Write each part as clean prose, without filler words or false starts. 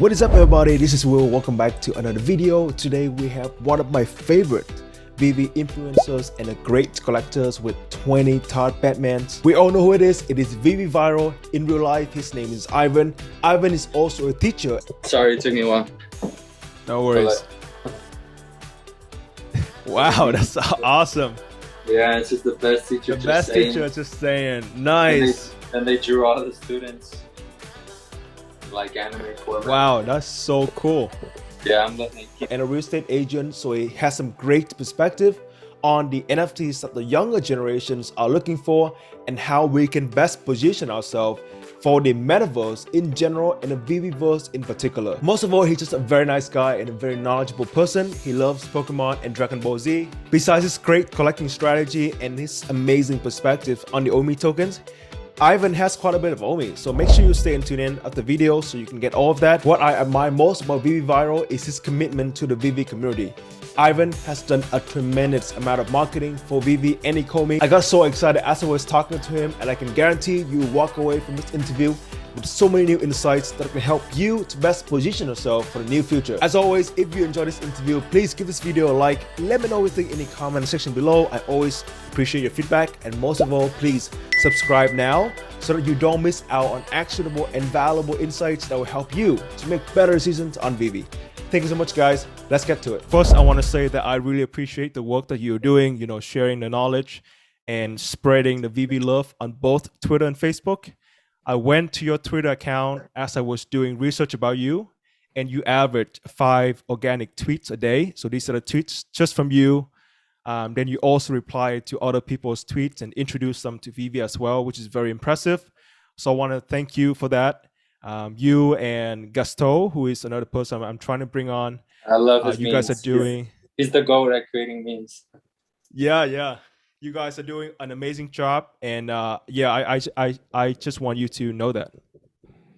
What is up everybody, this is Will. Welcome back to another video. Today we have one of my favorite VeVe influencers and a great collectors with 20 Tart Batmans. We all know who it is VeVeViral. In real life his name is Ivan. Ivan is also a teacher. Sorry, it took me a while. No worries. Wow, that's awesome. Yeah, it's just the best teacher. The best teacher, just saying. Nice. And they drew all the students like anime format. Wow, that's so cool. Yeah, I'm letting it keep. And a real estate agent, so he has some great perspective on the NFTs that the younger generations are looking for and how we can best position ourselves for the metaverse in general and the VeVeverse in particular. Most of all, he's just a very nice guy and a very knowledgeable person. He loves Pokemon and Dragon Ball Z. Besides his great collecting strategy and his amazing perspective on the OMI tokens, Ivan has quite a bit of OMI, so make sure you stay and tune in at the video so you can get all of that. What I admire most about VeVeViral is his commitment to the VeVe community. Ivan has done a tremendous amount of marketing for VeVe and Ecomi. I got so excited as I was talking to him, and I can guarantee you walk away from this interview with so many new insights that can help you to best position yourself for the near future. As always, if you enjoyed this interview, please give this video a like. Let me know what you think in the comment section below. I always appreciate your feedback, and most of all, please subscribe now so that you don't miss out on actionable and valuable insights that will help you to make better decisions on VeVe. Thank you so much, guys. Let's get to it. First, I want to say that I really appreciate the work that you're doing, sharing the knowledge and spreading the VeVe love on both Twitter and Facebook. I went to your Twitter account as I was doing research about you, and you average 5 organic tweets a day. So these are the tweets just from you. Then you also reply to other people's tweets and introduce them to VeVe as well, which is very impressive. So I want to thank you for that. You and Gaston, who is another person I'm trying to bring on. I love his you memes. guys are doing. He's the goat at creating memes. Yeah. You guys are doing an amazing job, and yeah, I just want you to know that.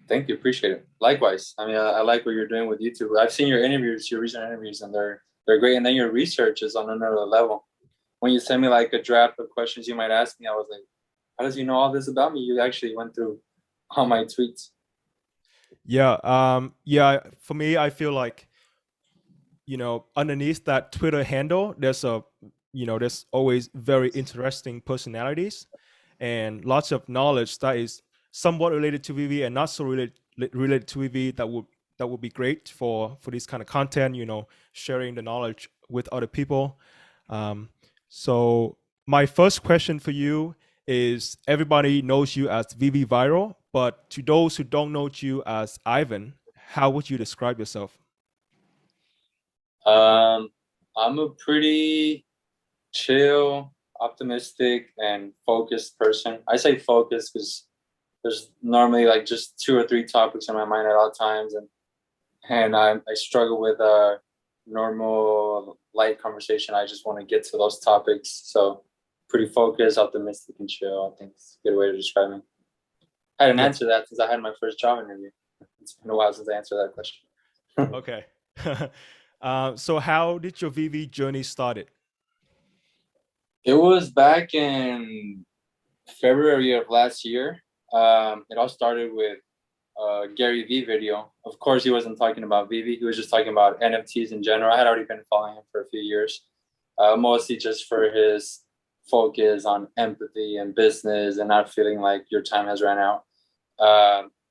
Thank you, appreciate it. Likewise, I mean, I like what you're doing with YouTube. I've seen your interviews, your recent interviews, and they're great. And then your research is on another level. When you send me like a draft of questions you might ask me, I was like, how does you know all this about me? You actually went through all my tweets. Yeah, for me, I feel like, underneath that Twitter handle, there's always very interesting personalities and lots of knowledge that is somewhat related to VeVe and not so related to VeVe that would be great for this kind of content, sharing the knowledge with other people. So my first question for you is, everybody knows you as VeVeViral, but to those who don't know you as Ivan, how would you describe yourself? I'm a pretty chill, optimistic, and focused person. I say focused because there's normally like just 2 or 3 topics in my mind at all times, and I struggle with normal light conversation. I just want to get to those topics. So pretty focused, optimistic, and chill. I think it's a good way to describe me. I didn't answer that since I had my first job interview. It's been a while since I answered that question. Okay. So how did your VeVe journey started? It was back in February of last year. It all started with a Gary Vee video. Of course, he wasn't talking about VeVe. He was just talking about NFTs in general. I had already been following him for a few years, mostly just for his focus on empathy and business and not feeling like your time has ran out.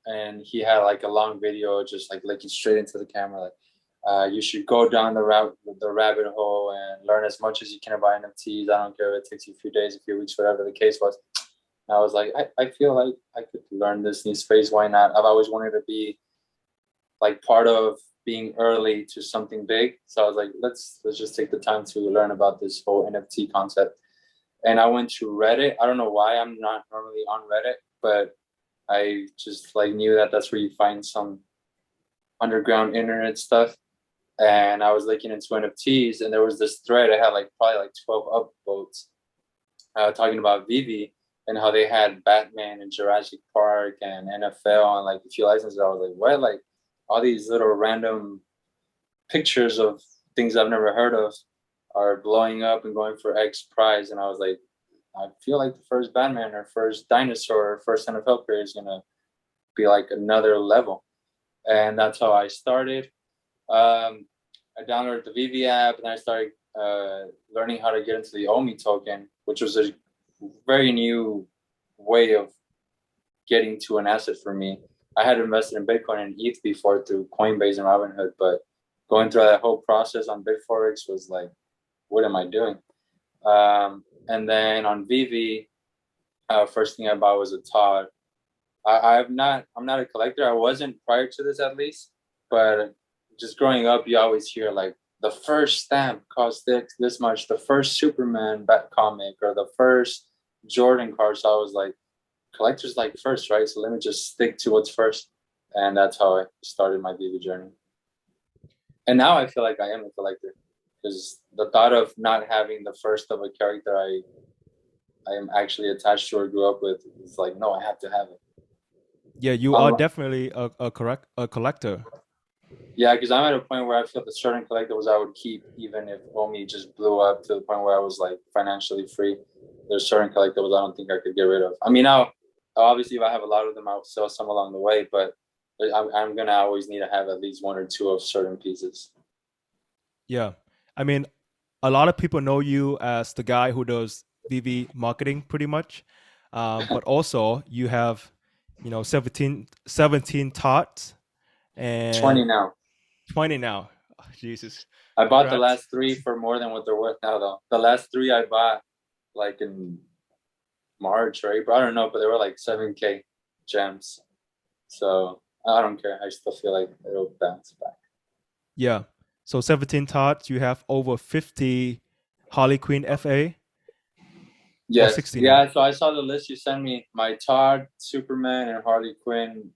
And he had like a long video just like looking straight into the camera, like you should go down the rabbit hole and learn as much as you can about NFTs. I don't care if it takes you a few days, a few weeks, whatever the case was. And I was like, I feel like I could learn this new space. Why not? I've always wanted to be like part of being early to something big. So I was like, let's just take the time to learn about this whole NFT concept. And I went to Reddit. I don't know why. I'm not normally on Reddit, but I just like knew that that's where you find some underground internet stuff. And I was looking into NFTs, and there was this thread. I had like probably like 12 upvotes talking about VeVe and how they had Batman and Jurassic Park and NFL and like a few licenses. I was like, what? Like all these little random pictures of things I've never heard of are blowing up and going for X prize. And I was like, I feel like the first Batman or first dinosaur or first NFL player is going to be like another level. and that's how I started. I downloaded the VeVe app, and I started learning how to get into the OMI token, which was a very new way of getting to an asset for me. I had invested in Bitcoin and ETH before through Coinbase and Robinhood, but going through that whole process on Bitforex was like, what am I doing? And then on VeVe, first thing I bought was a Todd. I'm not a collector. I wasn't prior to this, at least, but just growing up, you always hear like the first stamp cost this much, the first Superman comic, or the first Jordan card. So I was like, collectors like first, right? So let me just stick to what's first, and that's how I started my VeVe journey. And now I feel like I am a collector, because the thought of not having the first of a character I am actually attached to or grew up with is like, no, I have to have it. Yeah, you are definitely a collector. Yeah, because I'm at a point where I feel that certain collectibles I would keep even if OMI just blew up to the point where I was like financially free. There's certain collectibles I don't think I could get rid of. I mean, now obviously if I have a lot of them, I'll sell some along the way, but I'm gonna always need to have at least one or two of certain pieces. Yeah, I mean, a lot of people know you as the guy who does VV marketing pretty much, but also you have, 17 tots 20 and now. 20 now. Oh, Jesus, I bought the congrats. last three for more than what they're worth now, though. The last three I bought like in March or April. I don't know, but they were like 7K gems. So I don't care. I still feel like it'll bounce back. Yeah, so 17 tots, you have over 50 Harley Quinn FA or Yes. 60 now. Yeah. So I saw the list you sent me. My Todd, Superman, and Harley Quinn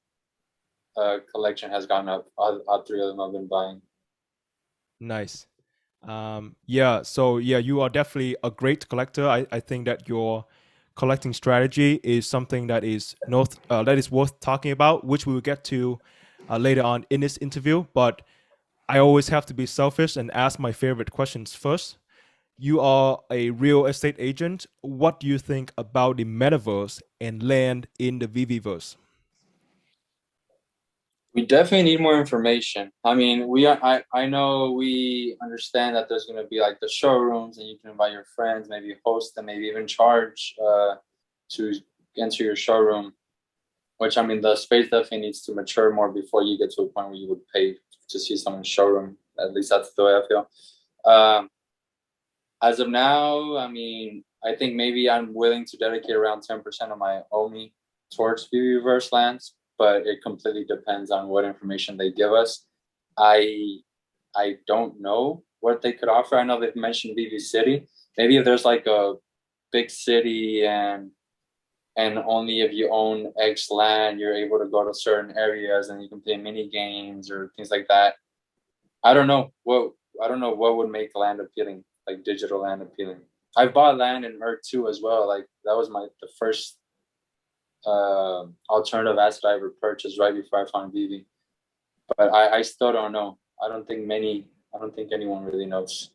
collection has gone up. All three of them I've been buying. Nice. Yeah, so yeah, you are definitely a great collector. I think that your collecting strategy is something that is worth talking about, which we will get to later on in this interview. But I always have to be selfish and ask my favorite questions first. You are a real estate agent. What do you think about the metaverse and land in the VVverse? We definitely need more information. I mean, I know we understand that there's going to be like the showrooms, and you can invite your friends, maybe host them, maybe even charge to enter your showroom. Which, I mean, the space definitely needs to mature more before you get to a point where you would pay to see someone's showroom. At least that's the way I feel. As of now, I mean, I think maybe I'm willing to dedicate around 10% of my OMI towards reverse lands, but it completely depends on what information they give us. I I don't know what they could offer. I know they've mentioned VV City. Maybe if there's like a big city and only if you own X land, you're able to go to certain areas and you can play mini games or things like that. I don't know what would make land appealing, like digital land appealing. I've bought land in Merc too as well. Like that was the first alternative asset I ever purchased right before I found VeVe. But I still don't know. I don't think anyone really knows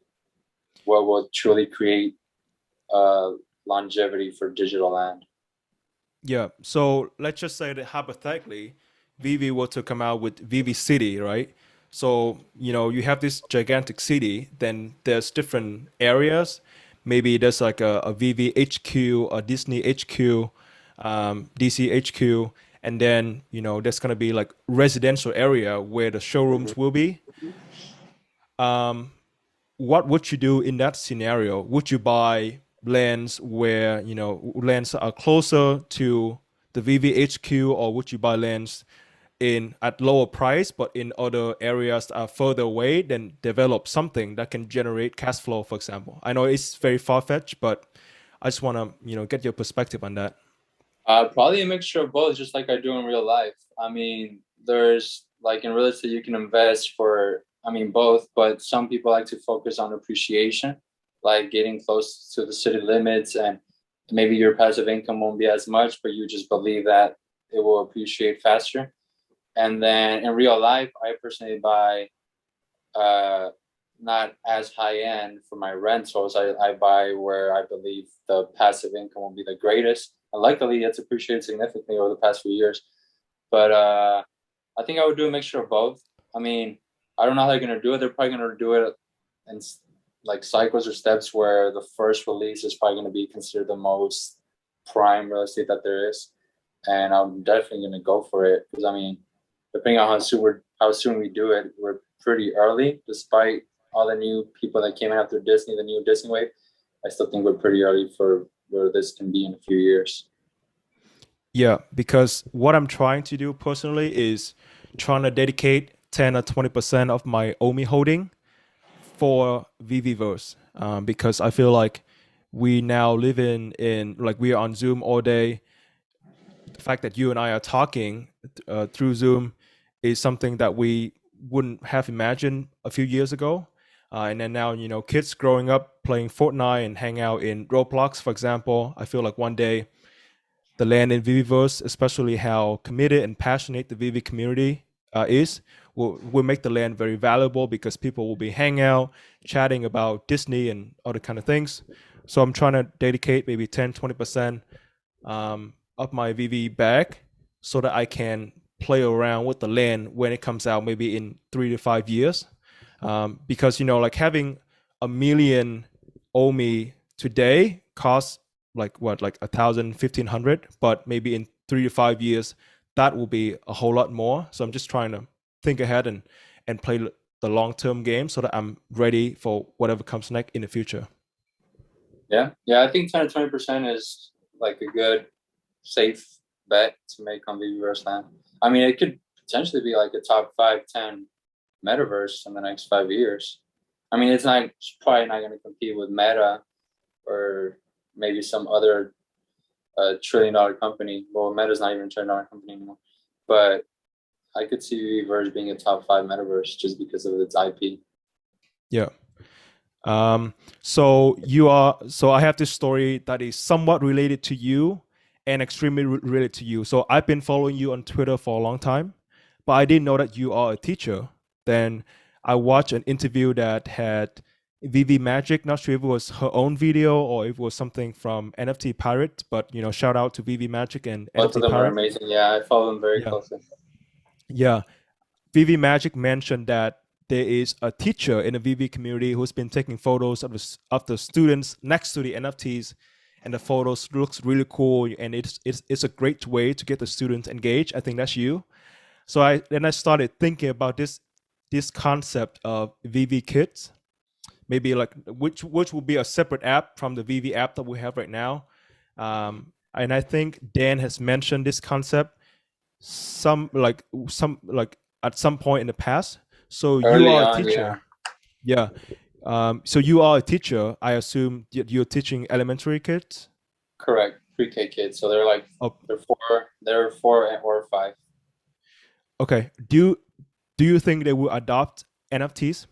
what will truly create longevity for digital land. Yeah. So let's just say that hypothetically, VV were to come out with VV City, right? So, you have this gigantic city, then there's different areas. Maybe there's like a VV HQ, a Disney HQ, DC HQ, and then, there's going to be like residential area where the showrooms will be. Um, what would you do in that scenario? Would you buy lands where lands are closer to the VVHQ, or would you buy lands in at lower price but in other areas that are further away, then develop something that can generate cash flow, for example? I know it's very far-fetched, but I just want to get your perspective on that. Probably a mixture of both, just like I do in real life. I mean, there's like in real estate, you can invest for, I mean, both, but some people like to focus on appreciation, like getting close to the city limits, and maybe your passive income won't be as much, but you just believe that it will appreciate faster. And then in real life, I personally buy uh, not as high end for my rentals. I buy where I believe the passive income will be the greatest. And luckily, it's appreciated significantly over the past few years. But I think I would do a mixture of both. I mean, I don't know how they're gonna do it. They're probably gonna do it in like cycles or steps where the first release is probably gonna be considered the most prime real estate that there is, and I'm definitely gonna go for it because I mean, depending on how soon we do it, we're pretty early despite all the new people that came in after Disney, the new Disney wave. I still think we're pretty early for where this can be in a few years. Yeah, because what I'm trying to do personally is trying to dedicate 10 or 20% of my OMI holding for VeVeVerse, because I feel like we now live in like we are on Zoom all day. The fact that you and I are talking through Zoom is something that we wouldn't have imagined a few years ago. And then now, you know, kids growing up playing Fortnite and hang out in Roblox, for example. I feel like one day the land in VeVeVerse, especially how committed and passionate the VeVe community is, will make the land very valuable because people will be hanging out, chatting about Disney and other kind of things. So I'm trying to dedicate maybe 10, 20% of my VeVe bag so that I can play around with the land when it comes out, maybe in 3 to 5 years. Because, you know, like having a million OMI today costs like what, like 1,000, 1,500, but maybe in 3 to 5 years that will be a whole lot more. So I'm just trying to think ahead and play the long-term game so that I'm ready for whatever comes next in the future. Yeah, I think 10 to 20% is like a good safe bet to make on VeVeVerse land. I mean, it could potentially be like a top 5, 10 metaverse in the next 5 years. I mean, it's probably not going to compete with Meta or maybe some other $1 trillion company. Well, Meta's not even $1 trillion company anymore. But I could see VeVeVerse being a top 5 metaverse just because of its IP. Yeah. So I have this story that is somewhat related to you and extremely related to you. So I've been following you on Twitter for a long time, but I didn't know that you are a teacher. Then I watched an interview that had VeVe Magic. Not sure if it was her own video or if it was something from NFT Pirate, but you know, shout out to VeVe Magic and Both of NFT them are Pirate. amazing. Yeah, I follow them very Yeah, closely. yeah. VeVe Magic mentioned that there is a teacher in the VeVe community who's been taking photos of the students next to the NFTs, and the photos looks really cool, and it's a great way to get the students engaged. I think that's you. So I started thinking about this concept of VeVe Kids, maybe like which will be a separate app from the VeVe app that we have right now. And I think Dan has mentioned this concept some at some point in the past. So you Early are a on, yeah. teacher. Yeah. So you are a teacher. I assume you're teaching elementary kids. Correct. Pre-K kids. So they're like Oh, they're 4 or 5. okay. Do you think they will adopt NFTs?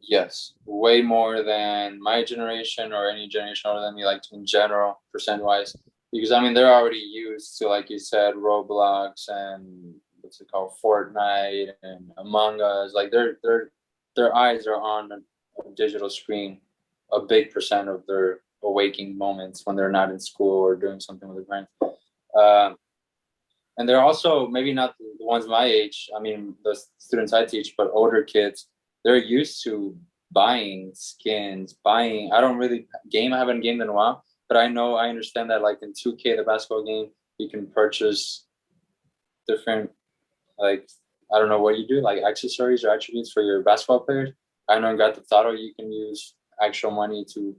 Yes. Way more than my generation or any generation older than me, like in general, percent wise. Because I mean they're already used to, like you said, Roblox and what's it called, Fortnite and Among Us. Like their eyes are on a digital screen a big percent of their awaking moments when they're not in school or doing something with their friends. Um, and they're also maybe not the ones my age. I mean, the students I teach, but older kids, they're used to buying skins, buying. I don't really game. I haven't gamed in a while, but I understand that like in 2K, the basketball game, you can purchase different, like, I don't know what you do, like accessories or attributes for your basketball players. I know in Grand Theft Auto, you can use actual money to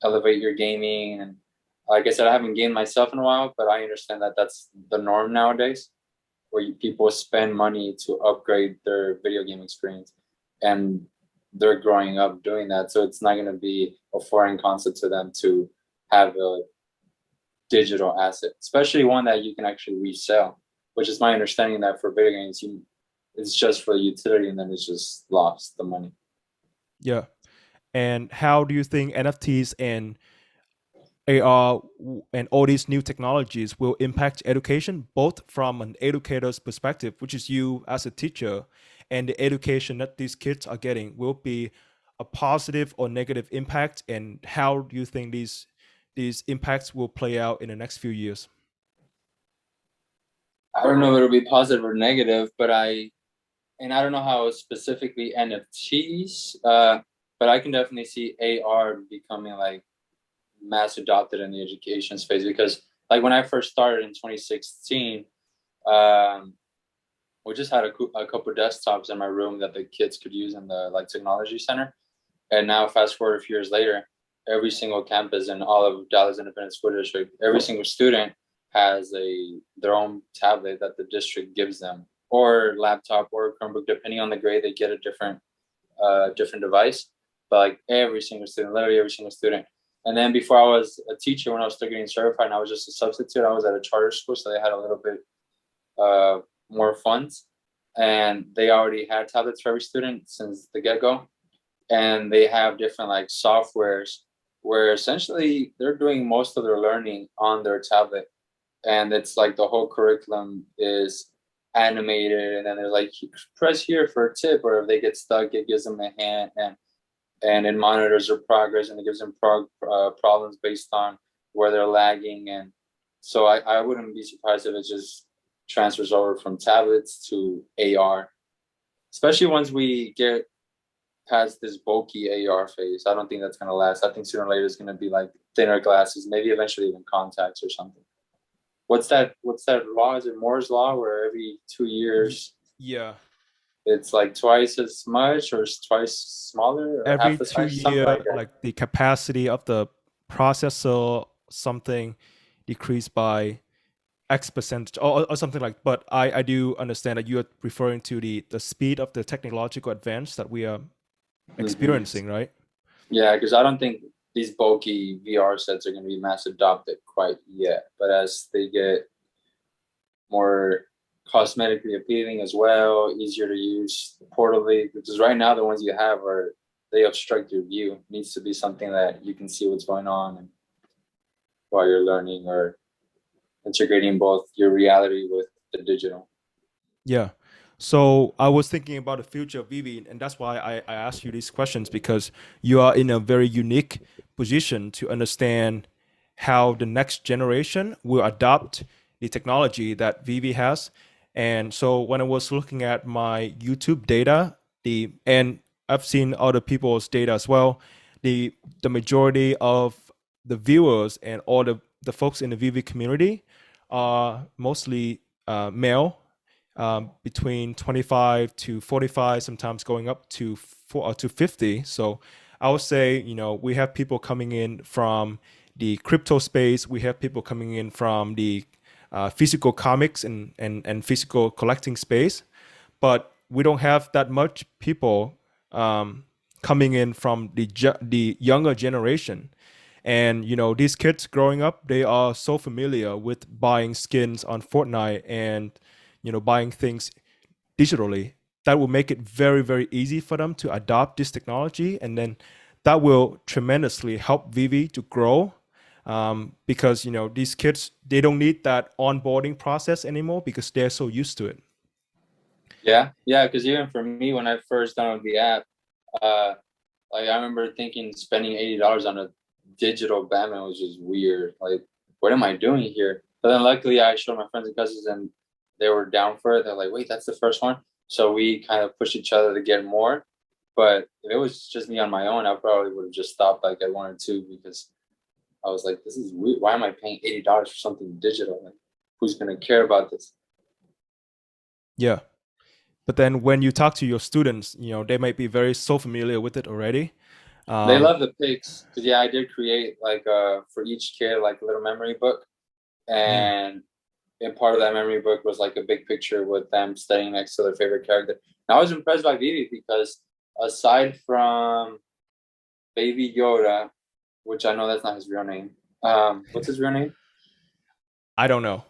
elevate your gaming. And like I said, I haven't gamed myself in a while, but I understand that that's the norm nowadays, where people spend money to upgrade their video game experience, and they're growing up doing that. So it's not going to be a foreign concept to them to have a digital asset, especially one that you can actually resell, which is my understanding that for video games, it's just for the utility and then it's just lost the money. Yeah. And how do you think NFTs and AR and all these new technologies will impact education, both from an educator's perspective, which is you as a teacher, and the education that these kids are getting will be a positive or negative impact? And how do you think these impacts will play out in the next few years? I don't know if it'll be positive or negative, but I don't know how specifically NFTs, but I can definitely see AR becoming like mass adopted in the education space because like when I first started in 2016, um, we just had a couple desktops in my room that the kids could use in the like technology center. And now fast forward a few years later, every single campus in all of Dallas Independent School District, every single student has their own tablet that the district gives them, or laptop or Chromebook, depending on the grade, they get a different device. But like every single student, literally every single student. And then before I was a teacher, when I was still getting certified, and I was just a substitute, I was at a charter school, so they had a little bit more funds, and they already had tablets for every student since the get-go. And they have different like softwares where essentially they're doing most of their learning on their tablet, and it's like the whole curriculum is animated, and then they're like press here for a tip, or if they get stuck it gives them a hand, and it monitors their progress, and it gives them problems based on where they're lagging. And so I wouldn't be surprised if it just transfers over from tablets to AR, especially once we get past this bulky AR phase. I don't think that's going to last. I think sooner or later it's going to be like thinner glasses, maybe eventually even contacts or something. What's that law? Is it Moore's law, where every 2 years Yeah. it's like twice as much or twice smaller or Every half the two size, something year, like that? like the capacity of the processor, something decreased by X percentage or something like. But I do understand that you are referring to the speed of the technological advance that we are Mm-hmm. experiencing, right? Yeah, because I don't think these bulky VR sets are going to be mass adopted quite yet. But as they get more cosmetically appealing as well, easier to use portably, because right now the ones you have are they obstruct your view. It needs to be something that you can see what's going on and while you're learning, or integrating both your reality with the digital. Yeah. So I was thinking about the future of VeVe, and that's why I asked you these questions because you are in a very unique position to understand how the next generation will adopt the technology that VeVe has. And so when I was looking at my YouTube data, and I've seen other people's data as well, the majority of the viewers and all the folks in the VeVe community are mostly male, between 25 to 45, sometimes going up to to 50. So I would say, we have people coming in from the crypto space. We have people coming in from the physical comics and physical collecting space, but we don't have that much people coming in from the younger generation. And these kids growing up, they are so familiar with buying skins on Fortnite and buying things digitally. That will make it very, very easy for them to adopt this technology, and then that will tremendously help VeVe to grow, because these kids, they don't need that onboarding process anymore because they're so used to it. Yeah, yeah. Because even for me, when I first downloaded the app, uh, like I remember thinking spending $80 on a digital Batman was just weird. Like, what am I doing here? But then luckily I showed my friends and cousins, and they were down for it. They're like, wait, that's the first one. So we kind of pushed each other to get more. But if it was just me on my own, I probably would have just stopped like at one or two, because I was like, this is weird. Why am I paying $80 for something digital? Like, who's gonna care about this? Yeah. But then when you talk to your students, they might be very so familiar with it already. They um, love the pics because yeah, I did create like for each kid like a little memory book, mm, and part of that memory book was like a big picture with them standing next to their favorite character. And I was impressed by Vivi because aside from Baby Yoda, which I know that's not his real name, what's his real name? I don't know.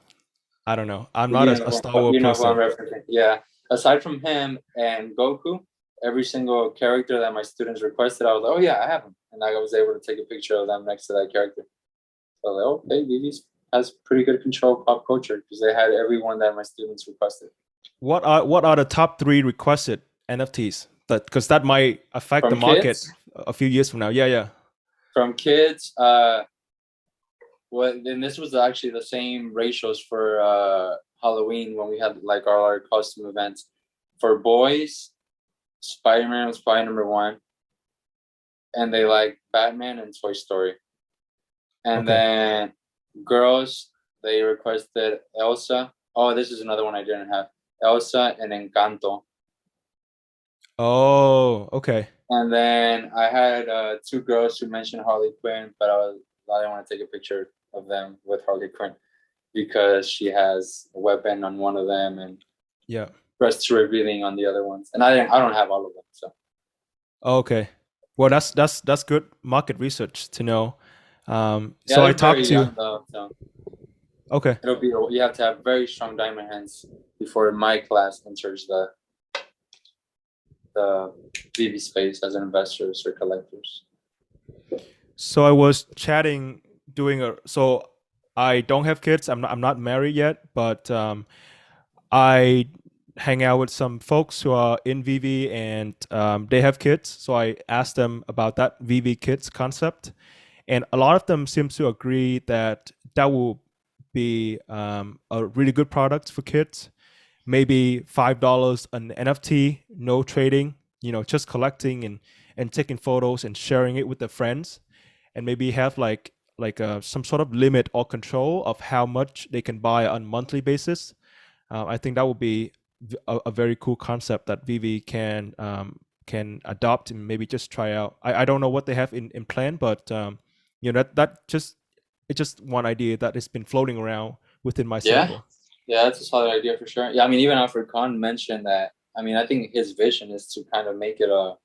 I'm not You a know, Star Wars you know who I'm person. referencing. Yeah. Aside from him and Goku, every single character that my students requested, I was like, oh yeah, I have him, and I was able to take a picture of them next to that character. So I was like, okay, Vivi has pretty good control of pop culture because they had everyone that my students requested. What are the top three requested NFTs? That because that might affect the From market kids, a few years from now. Yeah, yeah. from kids, well, then this was actually the same ratios for Halloween when we had like our costume events. For boys, Spider-Man was probably number one, and they like Batman and Toy Story. And Okay. then girls, they requested Elsa. Oh, this is another one I didn't have. Elsa and Encanto. Oh, okay. And then I had two girls who mentioned Harley Quinn, but I didn't want to take a picture of them with Harley Quinn because she has a weapon on one of them and Yeah. breast revealing on the other ones. And I don't have all of them, so Okay. Well, that's good market research to know. yeah, So I they're very talked to. young though. So Okay. it'll be you have to have very strong diamond hands before my class enters the VV space as investors or collectors. So I was chatting, doing a. So I don't have kids. I'm not married yet, but I hang out with some folks who are in VV and they have kids. So I asked them about that VV kids concept, and a lot of them seem to agree that that will be a really good product for kids. Maybe $5 an NFT, no trading, just collecting and taking photos and sharing it with their friends, and maybe have some sort of limit or control of how much they can buy on a monthly basis. I think that would be a very cool concept that VV can adopt and maybe just try out. I don't know what they have in plan, but that just it's just one idea that has been floating around within my Yeah, circle. yeah, that's a solid idea for sure. Yeah, I mean, even Alfred Kahn mentioned that. I mean, I think his vision is to kind of make it a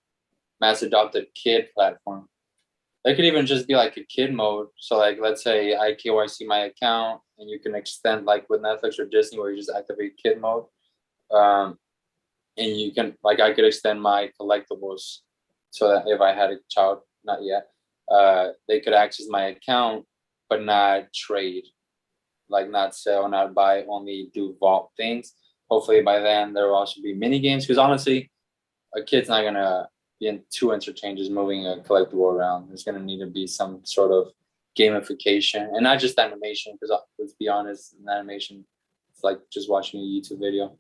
mass adopted kid platform. It could even just be like a kid mode. So like let's say I KYC my account and you can extend like with Netflix or Disney where you just activate kid mode. Um, and you can like I could extend my collectibles so that if I had a child, not yet, they could access my account but not trade, like not sell, not buy, only do vault things. Hopefully by then there will also be mini games because honestly, a kid's not gonna be in two interchanges moving a collectible around. There's gonna need to be some sort of gamification and not just animation because let's be honest, in animation it's like just watching a YouTube video.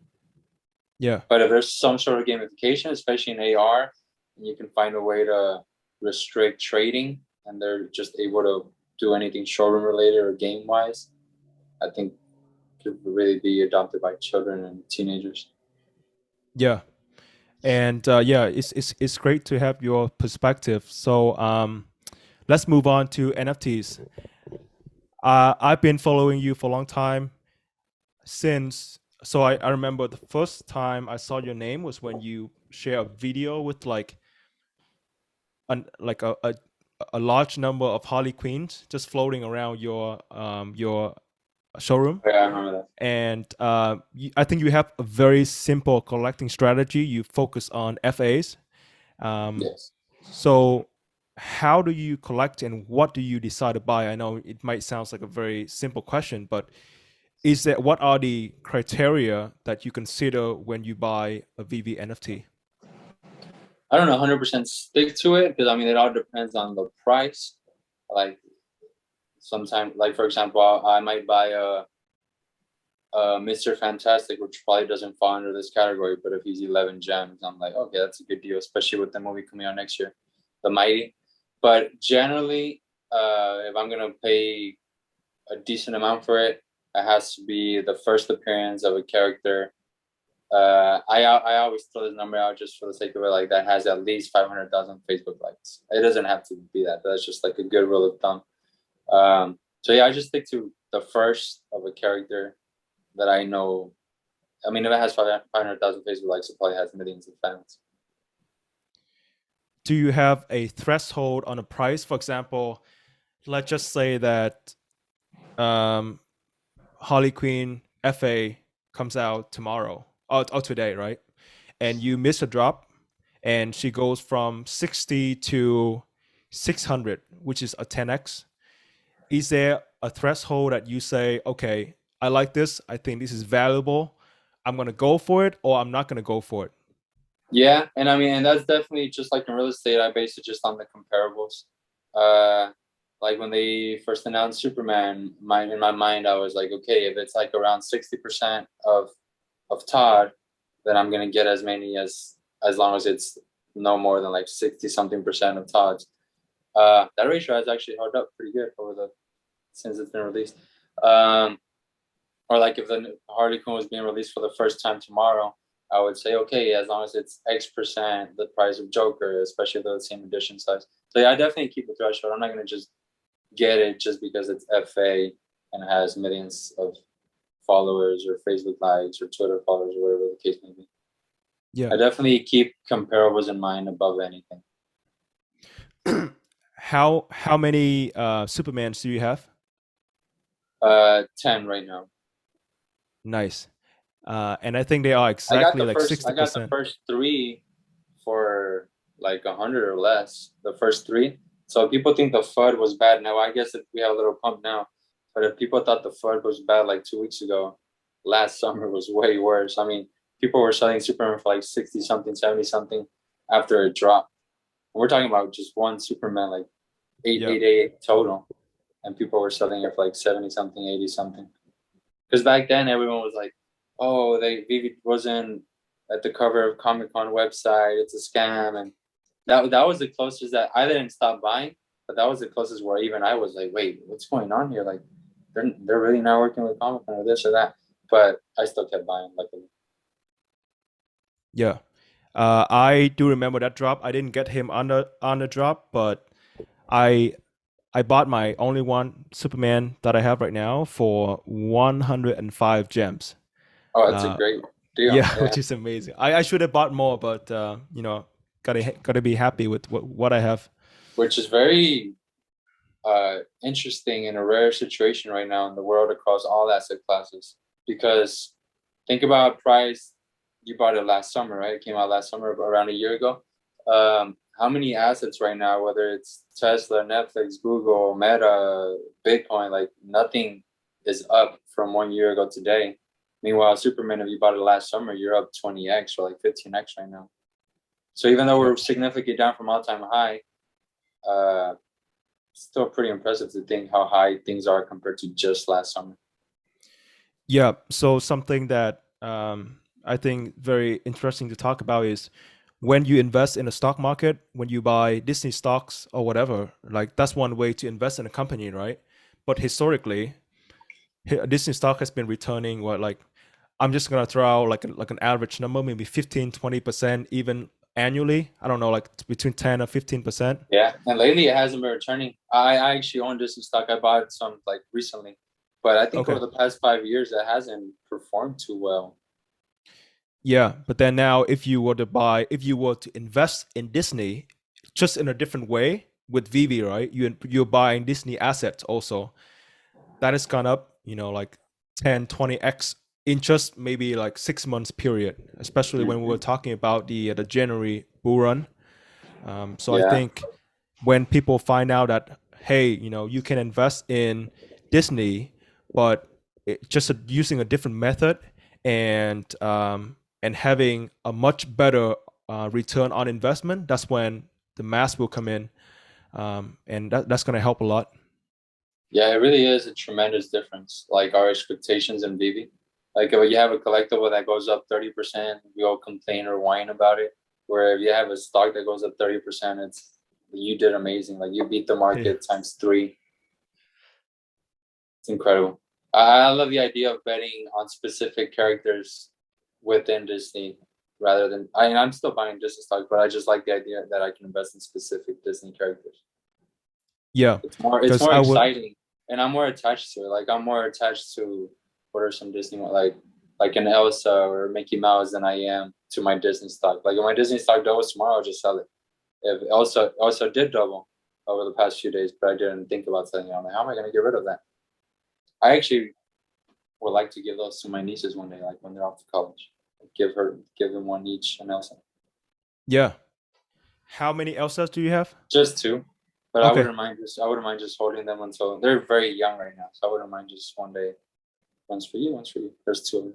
Yeah. But if there's some sort of gamification, especially in AR, and you can find a way to restrict trading and they're just able to do anything showroom related or game wise, I think could really be adopted by children and teenagers. Yeah. And yeah, it's great to have your perspective. So let's move on to NFTs. I've been following you for a long time since. So I remember the first time I saw your name was when you share a video with like a large number of Harley Queens just floating around your showroom. Yeah, I remember that. And I think you have a very simple collecting strategy. You focus on FAs. Um, Yes. so how do you collect and what do you decide to buy? I know it might sound like a very simple question, but what are the criteria that you consider when you buy a VV NFT? I don't know 100% stick to it because I mean it all depends on the price. Like sometimes, like for example, I might buy a Mr. Fantastic, which probably doesn't fall under this category, but if he's 11 gems, I'm like, okay, that's a good deal, especially with the movie coming out next year, The Mighty. But generally, if I'm gonna pay a decent amount for it, it has to be the first appearance of a character. I always throw this number out just for the sake of it, like that has at least 500,000 Facebook likes. It doesn't have to be that. That's just like a good rule of thumb. So yeah, I just stick to the first of a character that I know. I mean, if it has 500,000 Facebook likes, it probably has millions of fans. Do you have a threshold on a price? For example, let's just say that um, Harley Quinn FA comes out tomorrow or today, right? And you miss a drop, and she goes from 60 to 600, which is a 10x. Is there a threshold that you say, okay, I like this, I think this is valuable, I'm gonna go for it, or I'm not gonna go for it? Yeah, and I mean, and that's definitely just like in real estate. I base it just on the comparables. Uh, like when they first announced Superman, in my mind I was like, okay, if it's like around 60% of Todd, then I'm gonna get as many as long as it's no more than like 60 something percent of Todd's. That ratio has actually held up pretty good over the since it's been released. Or like if the Harley Quinn was being released for the first time tomorrow, I would say, okay, as long as it's X% the price of Joker, especially though the same edition size. So yeah, I definitely keep the threshold. I'm not gonna just get it just because it's FA and has millions of followers or Facebook likes or Twitter followers or whatever the case may be. Yeah. I definitely keep comparables in mind above anything. How many Supermans do you have? 10 right now. Nice. And I think they are I exactly like got the 60%. first 3 for like 100 or less. The first 3. So people think the FUD was bad now. I guess if we have a little pump now, but if people thought the FUD was bad like 2 weeks ago, last summer was way worse. I mean, people were selling Superman for like 60 something, 70 something after it dropped. We're talking about just one Superman, like 888 total, and people were selling it for like 70 something, 80 something. Because back then everyone was like, "Oh, VeVe wasn't at the cover of Comic-Con website. It's a scam," and that was the closest that I didn't stop buying, but that was the closest where even I was like, "Wait, what's going on here? Like, they're really not working with Comic-Con or this or that." But I still kept buying, luckily. Yeah. I do remember that drop. I didn't get him on the drop, but I bought my only one Superman that I have right now for 105 gems. Oh, that's a great deal. Yeah, which is amazing. I should have bought more, but you know, gotta be happy with what I have. Which is very interesting in a rare situation right now in the world across all asset classes. Because think about price. You bought it last summer, right? It came out last summer, around a year ago. How many assets right now, whether it's Tesla, Netflix, Google, Meta, Bitcoin, like nothing is up from 1 year ago today. Meanwhile, Superman, if you bought it last summer, you're up 20x or like 15x right now. So even though we're significantly down from all-time high, still pretty impressive to think how high things are compared to just last summer. Yeah. So something that I think very interesting to talk about is when you invest in the stock market, when you buy Disney stocks or whatever, like that's one way to invest in a company, right? But historically, Disney stock has been returning what, like, I'm just gonna throw out like an average number, maybe 15-20% even annually. I don't know, like between 10 or 15%. Yeah, and lately it hasn't been returning. I actually own Disney stock. I bought some like recently, but I think over the past 5 years it hasn't performed too well. Yeah, but then now if you were to invest in Disney just in a different way with VeVe, right? You're buying Disney assets also. That has gone up, you know, like 10-20x in just maybe like 6 months period, especially when we were talking about the January bull run. So I think when people find out that, hey, you know, you can invest in Disney, but just using a different method and having a much better return on investment, that's when the mass will come in, and that's going to help a lot. Yeah, it really is a tremendous difference. Like our expectations in VeVe. Like if you have a collectible that goes up 30%, we all complain or whine about it. Where if you have a stock that goes up 30%, it's you did amazing. Like you beat the market times 3. It's incredible. I love the idea of betting on specific characters within Disney rather than I'm still buying Disney stock, but I just like the idea that I can invest in specific Disney characters. Yeah, it's more exciting, and I'm more attached to it. Like I'm more attached to what are some Disney like an Elsa or Mickey Mouse than I am to my Disney stock. Like if my Disney stock doubles tomorrow, I'll just sell it. If Elsa did double over the past few days, but I didn't think about selling it. I'm like, how am I going to get rid of that? I actually would like to give those to my nieces one day, like when they're off to college. Give them one each, an Elsa. Yeah. How many Elsas do you have? Just 2, but Okay. I wouldn't mind just holding them until they're very young right now. So I wouldn't mind just one day, one's for you, one's for you. There's 2 of them.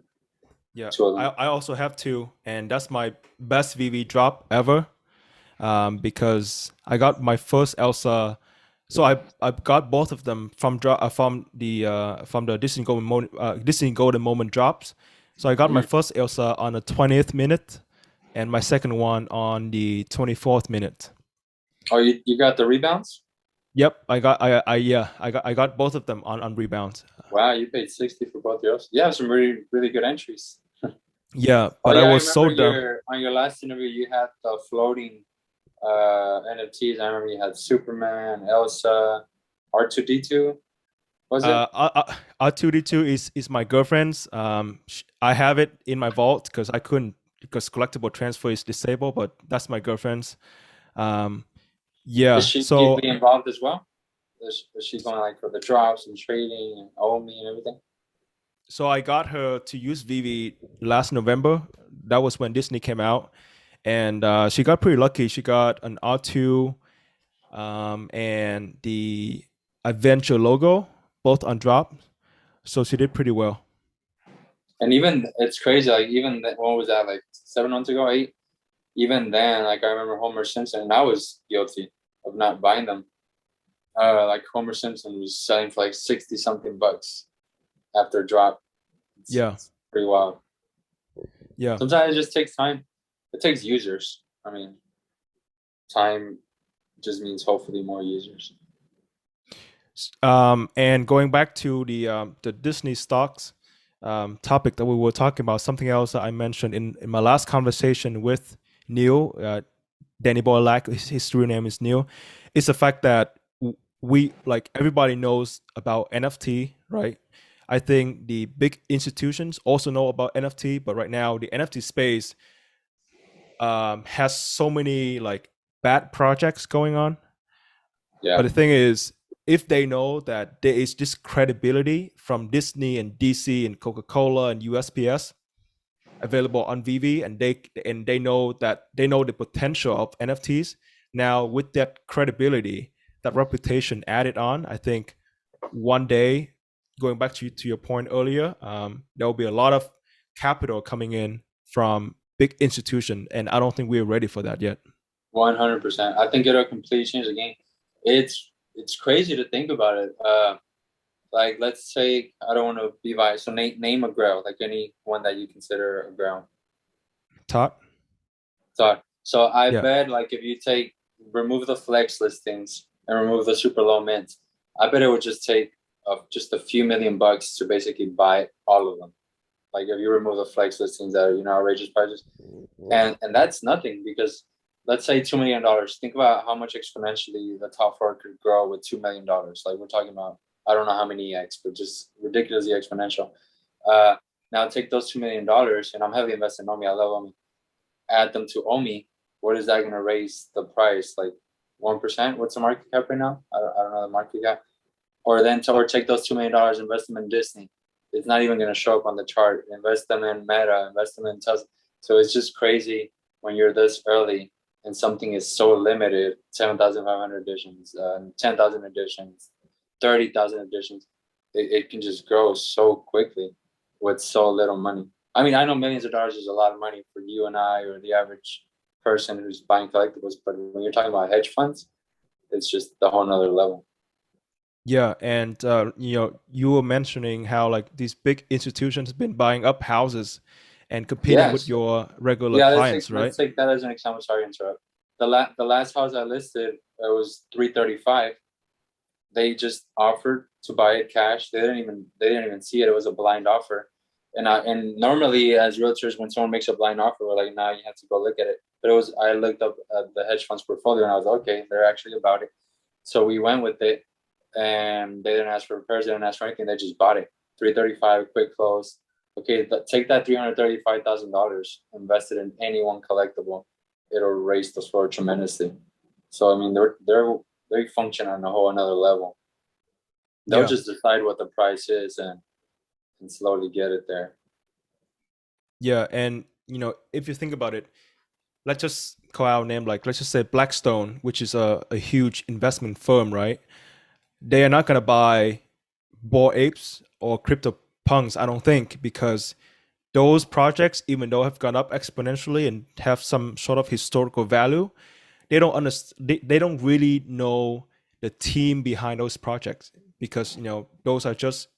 Yeah, 2 of them. I also have 2, and that's my best VeVe drop ever, because I got my first Elsa So I got both of them from from the Disney Golden Moment drops. So I got my Mhm. first Elsa on the 20th minute, and my second one on the 24th minute. Oh, you got the rebounds? Yep, I got both of them on rebound. Wow, you paid 60 for both yours. You have some really, really good entries. Yeah, Oh but I yeah, I was remember so dumb. your on your last interview you had the floating NFTs. I remember you had Superman, Elsa, R2D2. Was it? R2D2 is my girlfriend's. I have it in my vault because I couldn't because collectible transfer is disabled, but that's my girlfriend's. Um, Is yeah, she so deeply involved as well? Is she going like for the drops and trading and OMI and everything? so I got her to use VeVe last November. That was when Disney came out, and she got pretty lucky. She got an R2 and the Adventure logo, both on drop. So she did pretty well. And even it's crazy. Like even what was that like 7 months ago, eight? Even then, like I remember Homer Simpson, and I was guilty of not buying them. Like Homer Simpson was selling for like 60 something bucks after a drop. Yeah, It's pretty wild. yeah. Sometimes it just takes time. It takes users. I mean, time just means hopefully more users. And going back to the Disney stocks topic that we were talking about, something else that I mentioned in my last conversation with Neil, Danny Boylak, his real name is Neil, is the fact that we like everybody knows about NFT, right? I think the big institutions also know about NFT, but right now the NFT space has so many like bad projects going on. But Yeah. the thing is, if they know that there is this credibility from Disney and DC and Coca-Cola and USPS available on VeVe, and they know that they know the potential of NFTs. Now, with that credibility, that reputation added on, I think one day, going back to your point earlier, there will be a lot of capital coming in from big institution, and I don't think we're ready for that yet. 100%. I think it'll completely change the game. It's crazy to think about it. Like let's say I don't want to be biased. So name a grail, like any one that you consider a grail. Todd? So I Yeah. bet like if you take remove the flex listings and remove the super low mint, I bet it would just take just a few $1,000,000 to basically buy all of them. Like if you remove the flex listings that are outrageous prices, and that's nothing because let's say $2 million. Think about how much exponentially the top four could grow with $2 million. Like we're talking about, I don't know how many x, but just ridiculously exponential. Uh, Now take those $2 million, and I'm heavily invested in Omi. I love Omi. Add them to Omi. What is that going to raise the price? Like 1%? What's the market cap right now? I don't know the market cap. Or then or take those $2 million, invest them in Disney. It's not even going to show up on the chart. Invest them in Meta, invest them in Tesla. So it's just crazy when you're this early and something is so limited, 7,500 editions, 10,000 editions, 30,000 editions. It can just grow so quickly with so little money. I mean, I know millions of dollars is a lot of money for you and I or the average person who's buying collectibles, but when you're talking about hedge funds, it's just the whole nother level. Yeah, and you were mentioning how like these big institutions have been buying up houses and competing with Yes. your regular Yeah, clients, right? let's take that as an example. Sorry to interrupt. The last house I listed it was 335. They just offered to buy it cash. They didn't even see it. It was a blind offer. And normally as realtors, when someone makes a blind offer, we're like, nah, you have to go look at it. But it was I looked up at the hedge fund's portfolio and I was like, okay, they're actually about it. So we went with it, and they didn't ask for repairs, they didn't ask for anything. They just bought it. 335, quick close. Okay, take that $335,000, invest it in any one collectible. It'll raise the floor tremendously. So I mean, they function on a whole another level. They'll Yeah, just decide what the price is and slowly get it there. yeah, and if you think about it, let's just call out a name like let's just say Blackstone, which is a huge investment firm, right? They are not gonna buy Bored Apes or Crypto Punks, I don't think, because those projects, even though have gone up exponentially and have some sort of historical value, they don't understand. They don't really know the team behind those projects, because those are just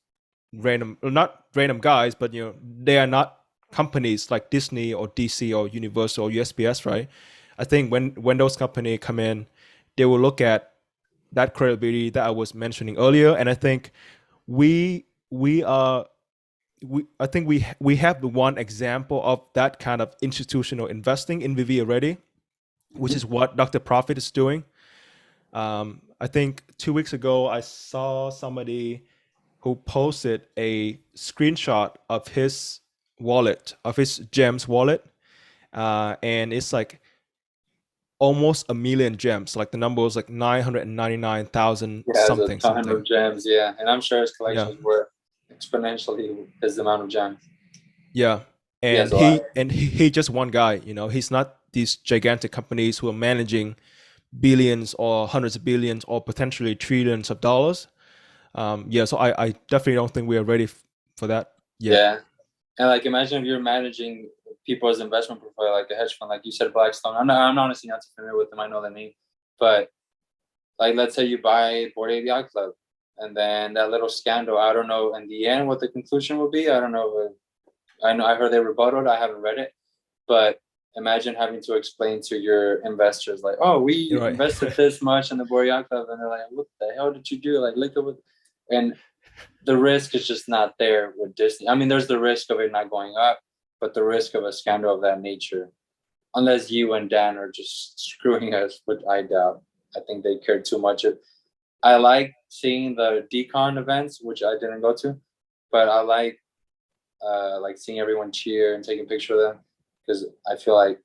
random, not random guys, but they are not companies like Disney or DC or Universal or USPS, right? I think when those companies come in, they will look at that credibility that I was mentioning earlier, and I think we are I think we have the one example of that kind of institutional investing in VeVe already, which is what Dr. Profit is doing. I think 2 weeks ago I saw somebody who posted a screenshot of his wallet, of his gems wallet, and it's like almost a million gems. Like the number was like 999,000 He has a something ton something. of gems, yeah, and I'm sure his Yeah, collections were exponentially his amount of gems. yeah. He has And a lot. he just one guy. He's not these gigantic companies who are managing billions or hundreds of billions or potentially trillions of dollars. Yeah, so I definitely don't think we are ready for that yet. Yeah, and like imagine if you're managing people's investment portfolio like a hedge fund, like you said, Blackstone. I'm honestly not too familiar with them. I know the name, but like let's say you buy Bored Ape Yacht Club, and then that little scandal. I don't know in the end what the conclusion will be. I don't know. I heard they rebutted. I haven't read it, but imagine having to explain to your investors like, oh, we You're right. invested this much in the Bored Yacht Club, and they're like, what the hell did you do? Like, look at what, and the risk is just not there with Disney. I mean, there's the risk of it not going up, but the risk of a scandal of that nature, unless you and Dan are just screwing us, which I doubt. I think they care too much. I like seeing the decon events, which I didn't go to, but I like seeing everyone cheer and taking a picture of them, because I feel like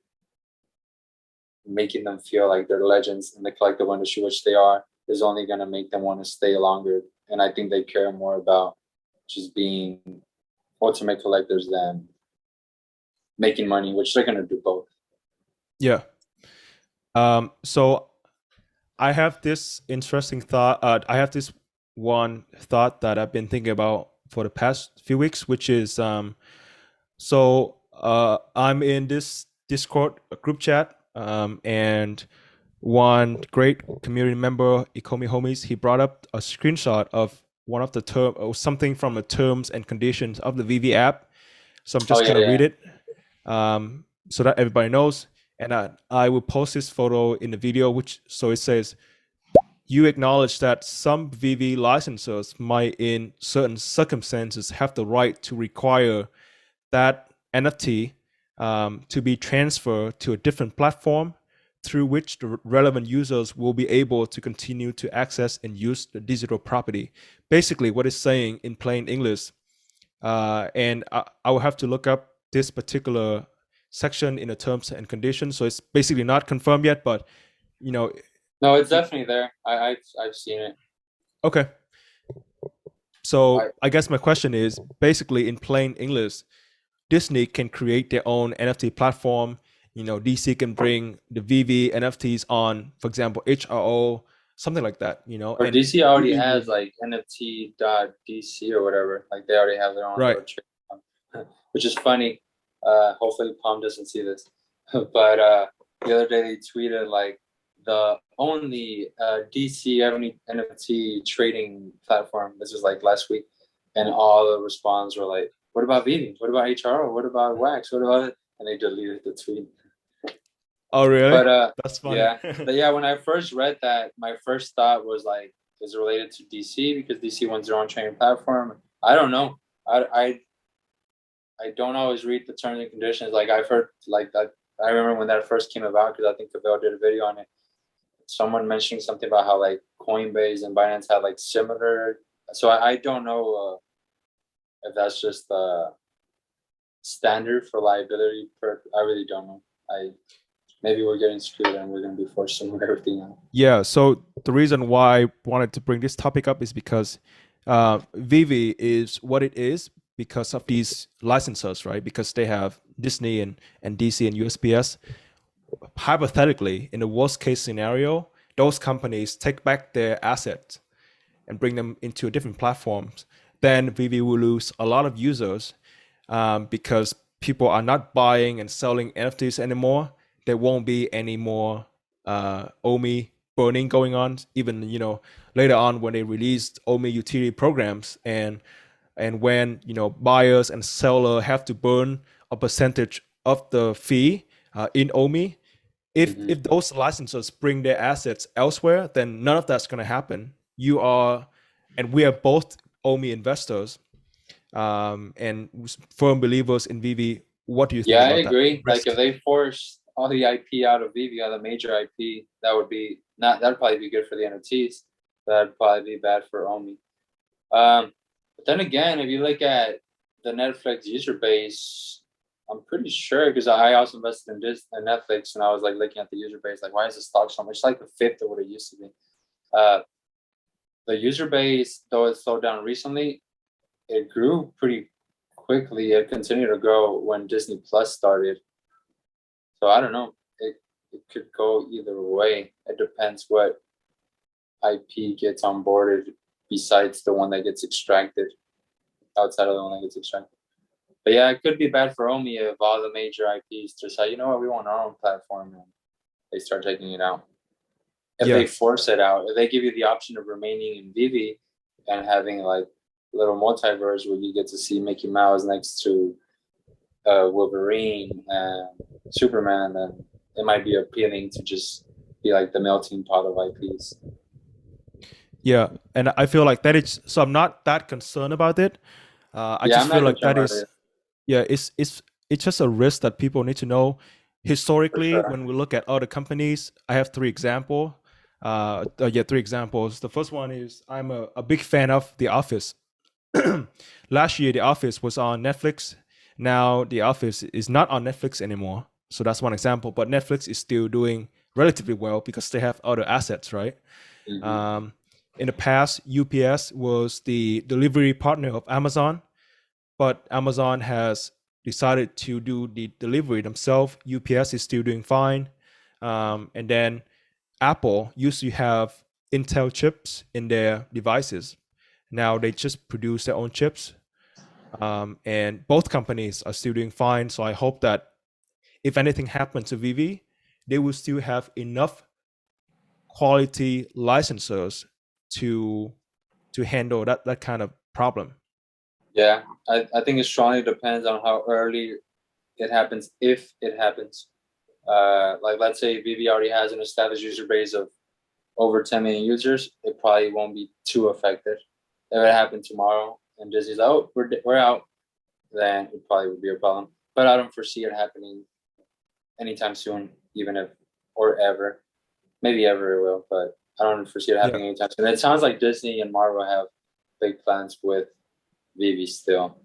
making them feel like they're legends in the collectible industry, which they are, is only going to make them want to stay longer. And I think they care more about just being ultimate collectors than making money, which they're going to do both. Yeah. So I have this interesting thought. I have this one thought that I've been thinking about for the past few weeks, which is I'm in this Discord group chat, and one great community member, ECOMI homies, he brought up a screenshot of one of the term or something from the terms and conditions of the VeVe app. So I'm just gonna read it, so that everybody knows. And I will post this photo in the video, so it says, you acknowledge that some VeVe licensors might, in certain circumstances, have the right to require that NFT to be transferred to a different platform through which the relevant users will be able to continue to access and use the digital property. Basically, what it's saying in plain English, and I will have to look up this particular section in the terms and conditions. So it's basically not confirmed yet, but no, it's definitely there. I've seen it. Okay. So I guess my question is, basically in plain English, Disney can create their own NFT platform. DC can bring the VeVe NFTs on, for example, HRO, something like that. Or and DC already has like NFT.DC or whatever. Like they already have their own right, which is funny. Hopefully Palm doesn't see this, but the other day they tweeted like the only DC NFT trading platform. This was like last week, and all the responses were like, "What about VeVe? What about HRO? What about Wax? What about it?" And they deleted the tweet. Oh really? But that's funny. Yeah, but yeah. When I first read that, my first thought was like, is it related to DC because DC wants their own trading platform? I don't know. I don't always read the terms and conditions. Like I've heard like that. I remember when that first came about because I think Cavell did a video on it. Someone mentioning something about how like Coinbase and Binance have like similar. So I don't know if that's just the standard for liability. I really don't know. Maybe we're getting screwed and we're going to be forced to move everything out. Yeah. So the reason why I wanted to bring this topic up is because VeVe is what it is because of these licensors, right? Because they have Disney and DC and USPS. Hypothetically, in the worst case scenario, those companies take back their assets and bring them into different platforms. Then VeVe will lose a lot of users because people are not buying and selling NFTs anymore. There won't be any more OMI burning going on, even later on when they released OMI utility programs, and when buyers and seller have to burn a percentage of the fee in OMI. If those licensors bring their assets elsewhere, then none of that's going to happen. You are, and we are both OMI investors, and firm believers in VeVe. What do you think Yeah, I about that agree. Like risk? if they force all the IP out of VeVe, all the major IP, that would be not. That'd probably be good for the NFTs. That'd probably be bad for OMI. But then again, if you look at the Netflix user base, I'm pretty sure because I also invested in this in Netflix, and I was like looking at the user base, like why is the stock so much? It's like a fifth of what it used to be. Uh, the user base, though it slowed down recently, it grew pretty quickly. It continued to grow when Disney Plus started. So I don't know. It could go either way. It depends what IP gets onboarded besides the one that gets extracted, outside of the one that gets extracted. But yeah, it could be bad for OMI if all the major IPs decide, you know what, we want our own platform, and they start taking it out. If Yeah. they force it out, if they give you the option of remaining in VeVe and having like little multiverse where you get to see Mickey Mouse next to Wolverine and Superman, then it might be appealing to just be like the melting pot of IPs. Yeah, and I feel like that is so. I'm not that concerned about it. I Yeah, just I'm feel not like concerned that about is, it yeah, it's just a risk that people need to know. for Historically, sure. when we look at other companies, I have three examples. The first one is I'm a big fan of The Office. Last year, The Office was on Netflix. Now, The Office is not on Netflix anymore. So that's one example. But Netflix is still doing relatively well because they have other assets, right? Mm-hmm. Um, in the past, UPS was the delivery partner of Amazon, but Amazon has decided to do the delivery themselves. UPS is still doing fine. And then Apple used to have Intel chips in their devices. Now they just produce their own chips. And both companies are still doing fine. So I hope that if anything happens to VeVe, they will still have enough quality licensors to handle that kind of problem. Yeah, I think it strongly depends on how early it happens, if it happens. Like let's say VeVe already has an established user base of over 10 million users, it probably won't be too affected. If it happened tomorrow and Disney's like, oh, we're out, then it probably would be a problem. But I don't foresee it happening anytime soon, even if or ever. Maybe ever it will, but I don't foresee it Yeah. happening anytime soon. It sounds like Disney and Marvel have big plans with VeVe still.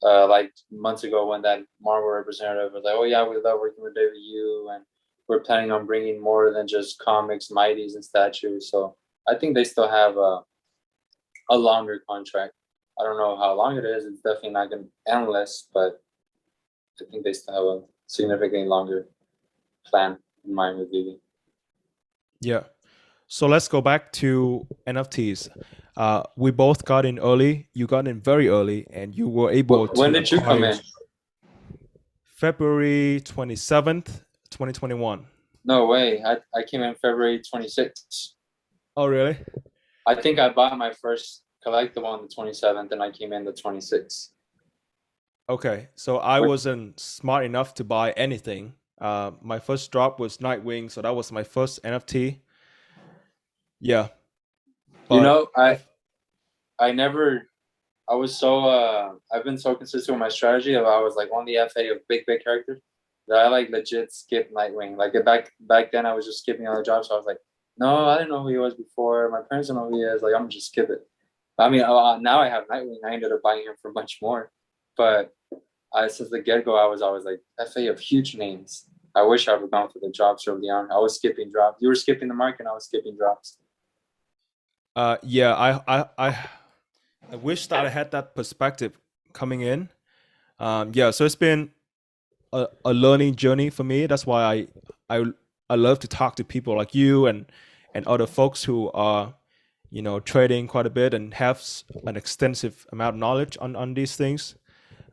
Like months ago when that Marvel representative was like, "Oh yeah, we love working with WU, and we're planning on bringing more than just comics, mighties, and statues." So I think they still have a longer contract. I don't know how long it is. It's definitely not going to endless, but I think they still have a significantly longer plan in mind with VeVe. Yeah. So let's go back to NFTs. We both got in early. You got in very early, and you were able When to did you come acquire in? February 27th, 2021. No way. I came in February 26th. Oh, really? I think I bought my first collectible on the 27th and I came in the 26th. Okay. So I wasn't smart enough to buy anything. My first drop was Nightwing, so that was my first NFT. Yeah. You But know, I never I was so I've been so consistent with my strategy of I was like on the FA of big characters that I like legit skip Nightwing. Like back then I was just skipping other jobs. So I was like, no, I didn't know who he was before. My parents don't know who he is. Like I'm just skip it. I mean, now I have Nightwing. I ended up buying him for much more. But since the get go, I was always like FA of huge names. I wish I would have gone for the drops early on. I was skipping drops. You were skipping the market, and I was skipping drops. yeah, I wish that I had that perspective coming in. Yeah, so it's been a learning journey for me. That's why I love to talk to people like you and other folks who are trading quite a bit and have an extensive amount of knowledge on these things.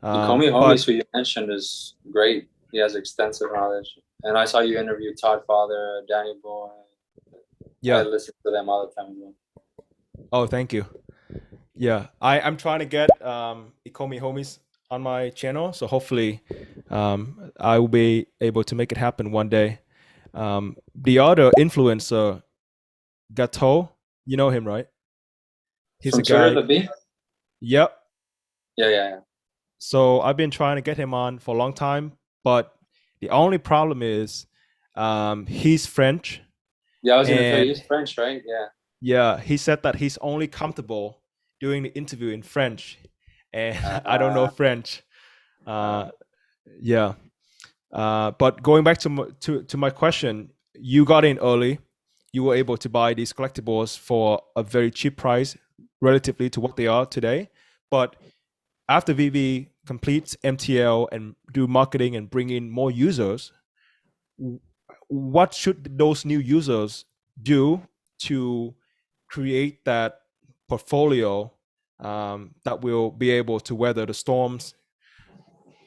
ECOMI OMI, But who you mentioned, is great. He has extensive knowledge. And I saw you interview Todd Father, Danny Boy. I Yeah. listen to them all the time as well. Oh, thank you. Yeah, I'm trying to get ECOMI homies on my channel, so hopefully I will be able to make it happen one day. The other influencer, Gato, you know him, right? He's a From Twitter, guy. the B? Yep. Yeah, yeah, yeah. So I've been trying to get him on for a long time, but the only problem is he's French, Yeah, I was gonna tell you, and he's French, right? Yeah. yeah, he said that he's only comfortable doing the interview in French, and I don't know Uh, French. uh, Uh, yeah. But going back to my question, you got in early. You were able to buy these collectibles for a very cheap price relatively to what they are today. But after VeVe completes MTL and do marketing and bring in more users, what should those new users do to create that portfolio that will be able to weather the storms,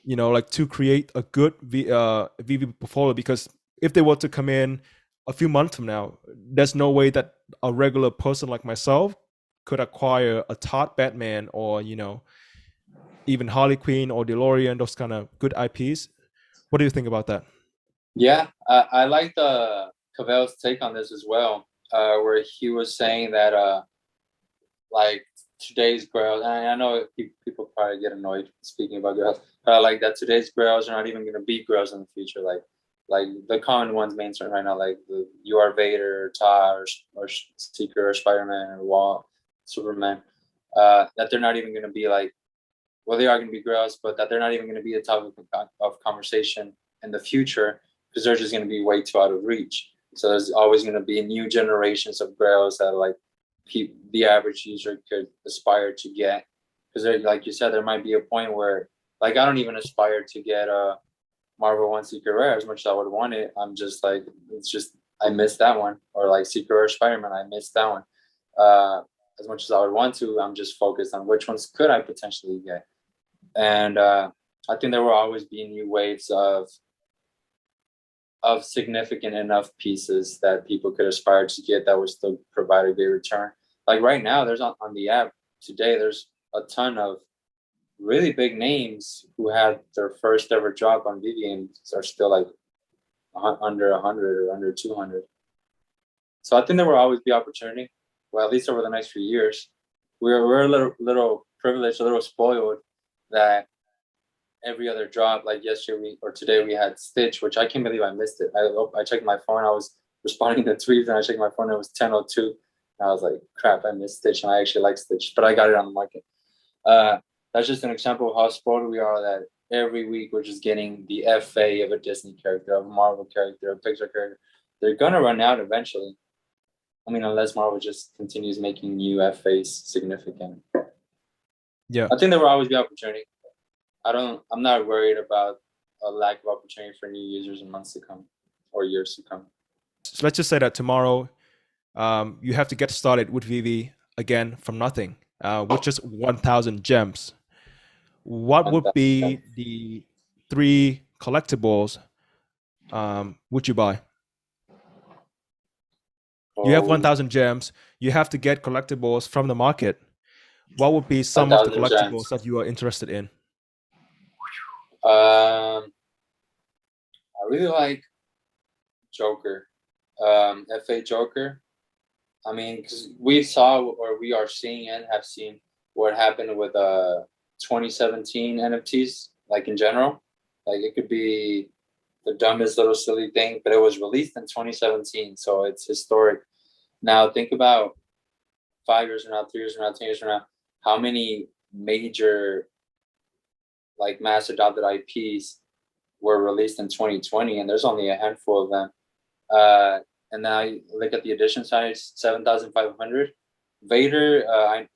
like to create a good VV portfolio? Because if they were to come in a few months from now, there's no way that a regular person like myself could acquire a Todd Batman or even Harley Quinn or DeLorean, those kind of good IPs. What do you think about that? yeah, I like the Cavell's take on this as well, where he was saying that like today's grails, and I know people probably get annoyed speaking about grails, but I like that today's grails are not even going to be grails in the future. Like the common ones mainstream right now, like you are Vader, or Todd, or Seeker, or Spider-Man, or Wall, Superman, that they're not even going to be like, well, they are going to be grails, but that they're not even going to be a topic of conversation in the future because they're just going to be way too out of reach. So there's always going to be new generations of grails that like the average user could aspire to get. Because like you said, there might be a point where like I don't even aspire to get a Marvel One Secret Rare as much as I would want it. I'm just like, it's just I missed that one, or like Secret Rare Spider-Man, I missed that one. As much as I would want to, I'm just focused on which ones could I potentially get. And I think there will always be new waves of significant enough pieces that people could aspire to get that would still provide a great return. Like right now, there's on the app today, there's a ton of really big names who had their first ever drop on VeVe and are still like under 100 or under 200. So I think there will always be opportunity. Well, at least over the next few years, we're a little privileged, a little spoiled that every other drop, like yesterday or today we had Stitch, which I can't believe I missed it. I checked my phone, I was responding to tweets, and I checked my phone, it was 10:02. And I was like, crap, I missed Stitch, and I actually like Stitch, but I got it on the market. That's just an example of how spoiled we are that every week we're just getting the FA of a Disney character, of a Marvel character, a Pixar character. They're gonna run out eventually. I mean, unless Marvel just continues making new FAs significant. Yeah. I think there will always be opportunity. I'm not worried about a lack of opportunity for new users in months to come or years to come. So let's just say that tomorrow you have to get started with VeVe again from nothing, with just 1,000 gems. What would be the 3 collectibles would you buy? You have Oh, 1,000 gems. You have to get collectibles from the market. What would be some of the 1,000 collectibles gems. that you are interested in? I really like Joker, FA Joker. I mean, because we saw or we are seeing and have seen what happened with 2017 NFTs, like in general. Like it could be the dumbest little silly thing, but it was released in 2017, so it's historic. Now think about 5 years from now, 3 years from now, 10 years from now, how many major like mass adopted IPs were released in 2020, and there's only a handful of them. And now you look at the edition size, 7,500. Vader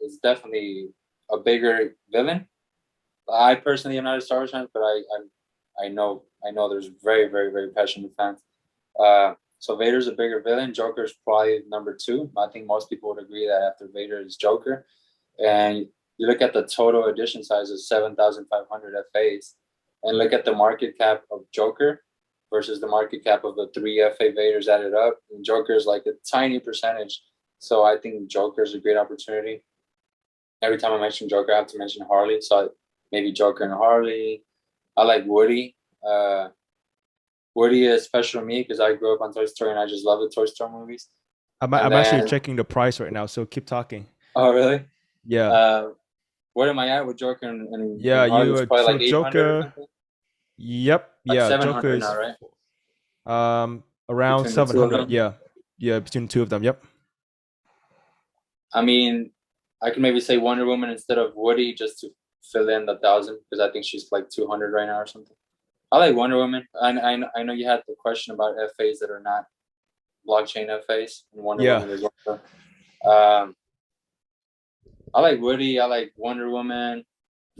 is definitely a bigger villain. I personally am not a Star Wars fan, but I know there's very very very passionate fans. So Vader's a bigger villain. Joker's probably number two. I think most people would agree that after Vader is Joker. And you look at the total edition size of 7,500 FAs, and look at the market cap of Joker. versus the market cap of the 3 FA Vaders added up. And Joker is like a tiny percentage. So I think Joker is a great opportunity. Every time I mention Joker, I have to mention Harley. So maybe Joker and Harley. I like Woody. Woody is special to me because I grew up on Toy Story and I just love the Toy Story movies. I'm And actually then, checking the price right now, so keep talking. oh really? Yeah. What am I at with Joker and Yeah, Harley? you It's are probably so like 800 or Joker. something. Yep. Like Yeah, Joker 700 is now, right? around Between the two of 700. them. Yeah. Yeah, between the two of them. Yep. I mean, I can maybe say Wonder Woman instead of Woody just to fill in the 1,000 because I think she's like 200 right now or something. I like Wonder Woman. I know you had the question about FAs that are not blockchain FAs, and Wonder Yeah. Woman is one of them. I like Woody. I like Wonder Woman.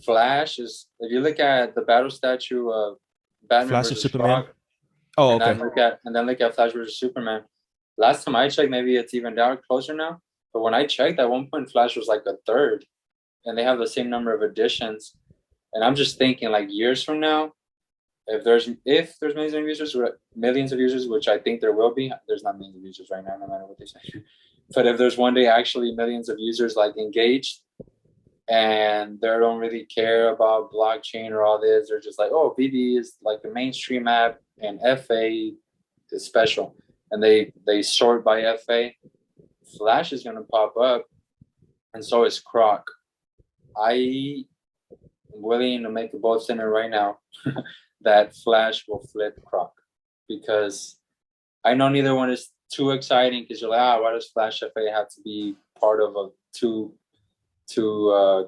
Flash is, if you look at the battle statue of Batman Flash of versus Superman. Frog, Oh, and okay. then look at Flash versus Superman. Last time I checked, maybe it's even down closer now. But when I checked, at one point Flash was like a third, and they have the same number of editions. And I'm just thinking, like years from now, if there's millions of users, which I think there will be, there's not millions of users right now, no matter what they say. But if there's one day actually millions of users like engaged and they don't really care about blockchain or all this, they're just like, oh, VeVe is like the mainstream app and FA is special, and they sort by FA. Flash is gonna pop up, and so is Croc. I am willing to make a bold statement right now that Flash will flip Croc because I know neither one is too exciting because you're like, why does Flash FA have to be part of a two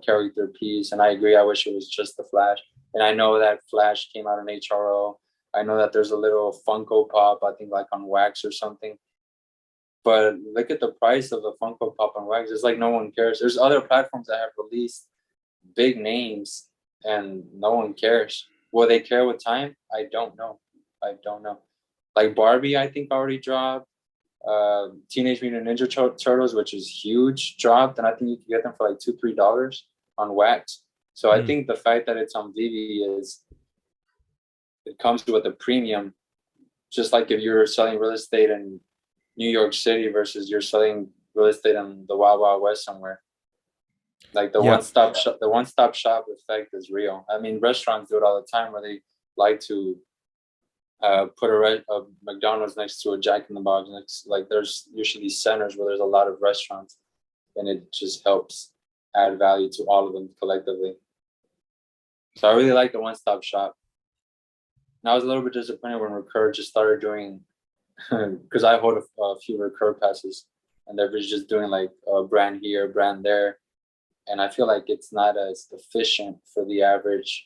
character piece? And I agree. I wish it was just the Flash. And I know that Flash came out in HRO. I know that there's a little Funko Pop, I think like on Wax or something. But look at the price of the Funko Pop on Wax. It's like no one cares. There's other platforms that have released big names and no one cares. Will they care with time? I don't know. Like Barbie, I think already dropped. Teenage Mutant Ninja Turtles, which is huge, dropped, and I think you can get them for like $2-3 on Wax. So I think the fact that it's on VeVe it comes with a premium, just like if you're selling real estate in New York City versus you're selling real estate in the Wild Wild West somewhere. Like the one-stop shop effect is real. I mean, restaurants do it all the time where they like to put a McDonald's next to a Jack in the Box. Like there's usually centers where there's a lot of restaurants, and it just helps add value to all of them collectively. So I really like the one-stop shop. And I was a little bit disappointed when Recur just started doing, because I hold a few Recur passes, and they're just doing like a brand here, a brand there, and I feel like it's not as efficient for the average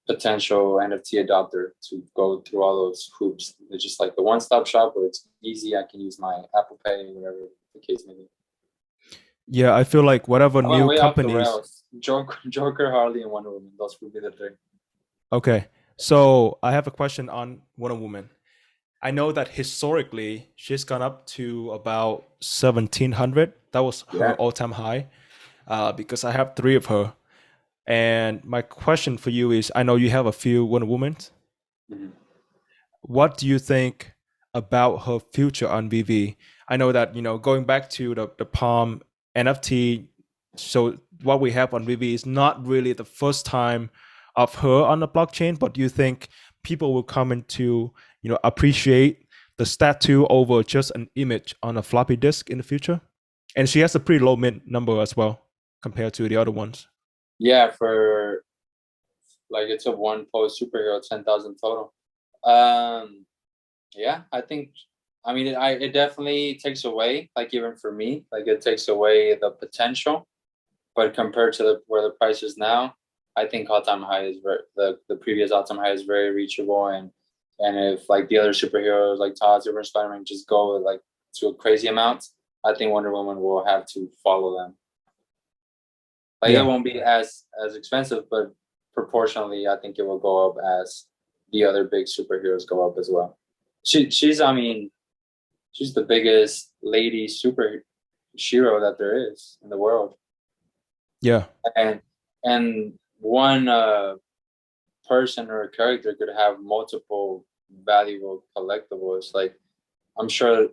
potential NFT adopter to go through all those hoops. It's just like the one-stop shop where it's easy. I can use my Apple Pay, whatever the case may be. Yeah, I feel like whatever new way companies. Off the rails. Joker, Harley, and Wonder Woman. Those would be the three. Okay, so I have a question on Wonder Woman. I know that historically she's gone up to about 1,700. That was her all-time high, because I have 3 of her. And my question for you is, I know you have a few Wonder Womans. Mm-hmm. What do you think about her future on VeVe? I know that, going back to the Palm NFT, so what we have on VeVe is not really the first time of her on the blockchain, but do you think people will come into, appreciate the statue over just an image on a floppy disk in the future? And she has a pretty low mint number as well compared to the other ones. Yeah, for like it's a one post superhero, 10,000 total. Yeah, I think. I mean, it definitely takes away, like even for me, like it takes away the potential. But compared to where the price is now, I think all-time high is the previous all-time high is very reachable. And if like the other superheroes like Todd, Super, Spider-Man just go like to a crazy amount, I think Wonder Woman will have to follow them. Like it won't be as expensive, but proportionally, I think it will go up as the other big superheroes go up as well. She's the biggest lady superhero that there is in the world. Yeah. And one person or a character could have multiple valuable collectibles. Like I'm sure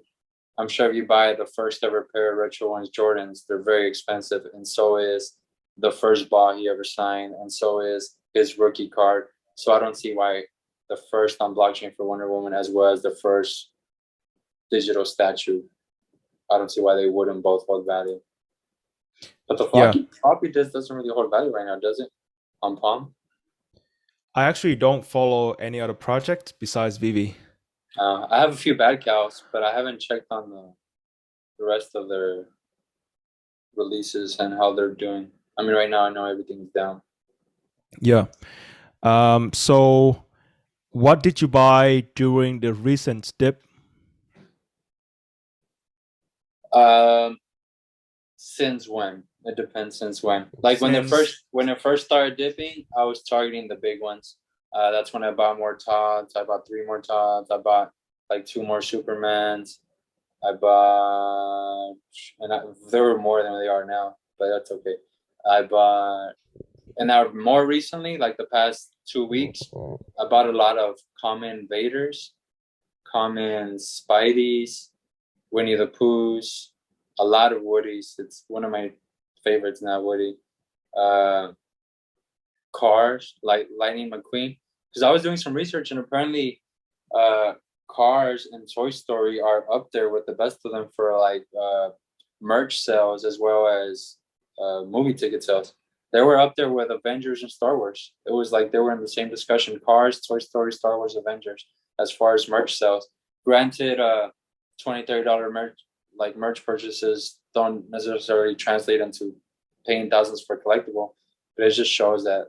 if you buy the first ever pair of retro ones Jordans, they're very expensive, and so is the first ball he ever signed, and so is his rookie card. So I don't see why the first on blockchain for Wonder Woman as well as the first digital statue, I don't see why they wouldn't both hold value. But the floppy just doesn't really hold value right now, does it? On Palm? I actually don't follow any other project besides VeVe. I have a few bad cows, but I haven't checked on the rest of their releases and how they're doing. I mean, right now I know everything's down. Yeah. So what did you buy during the recent dip? Since when? It depends since when. Like when it first started dipping, I was targeting the big ones. That's when I bought more Tods. I bought 3 more Tods. I bought like 2 more Supermans. I bought, there were more than they are now, but that's okay. I bought, and now more recently, like the past 2 weeks, I bought a lot of common Vaders, common Spideys, Winnie the Poohs, a lot of Woodies. It's one of my favorites now, Woody. Cars, like Lightning McQueen. Because I was doing some research, and apparently Cars and Toy Story are up there with the best of them for like merch sales as well as movie ticket sales. They were up there with Avengers and Star Wars. It was like they were in the same discussion: Cars, Toy Story, Star Wars, Avengers, as far as merch sales. Granted, $20-$30 merch purchases don't necessarily translate into paying thousands for a collectible, but it just shows that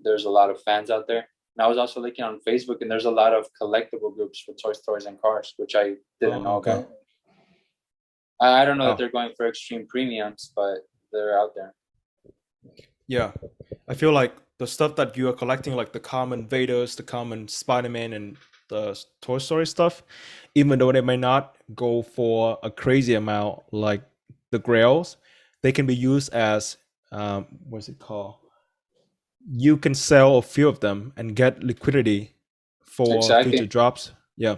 there's a lot of fans out there. And I was also looking on Facebook, and there's a lot of collectible groups for Toy Stories and Cars, which I didn't know about. I don't know that they're going for extreme premiums, but they're out there. Yeah, I feel like the stuff that you are collecting, like the common Vaders, the common Spider-Man, and the Toy Story stuff, even though they may not go for a crazy amount like the Grails, they can be used as what's it called? You can sell a few of them and get liquidity for future drops. Yeah,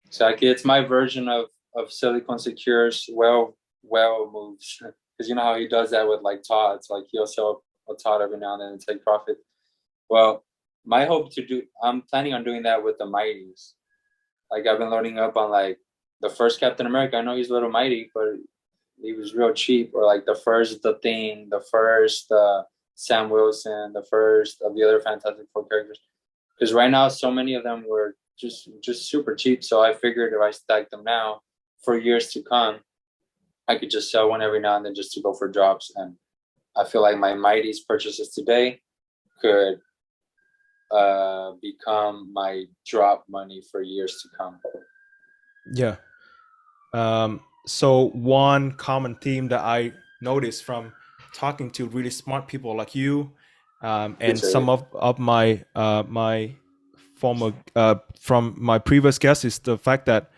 exactly. It's my version of Silicon Secure's well moves, because you know how he does that with like Todd's. Like he'll sell a Todd every now and then and take profit. Well, I'm planning on doing that with the Mighties. Like I've been loading up on like the first Captain America. I know he's a little mighty, but he was real cheap. Or like the first The Thing, the first Sam Wilson, the first of the other Fantastic Four characters. Because right now, so many of them were just super cheap. So I figured if I stack them now for years to come, I could just sell one every now and then just to go for drops. And I feel like my Mighty's purchases today could become my drop money for years to come. Yeah. So one common theme that I noticed from talking to really smart people like you, and some of my my former from my previous guests, is the fact that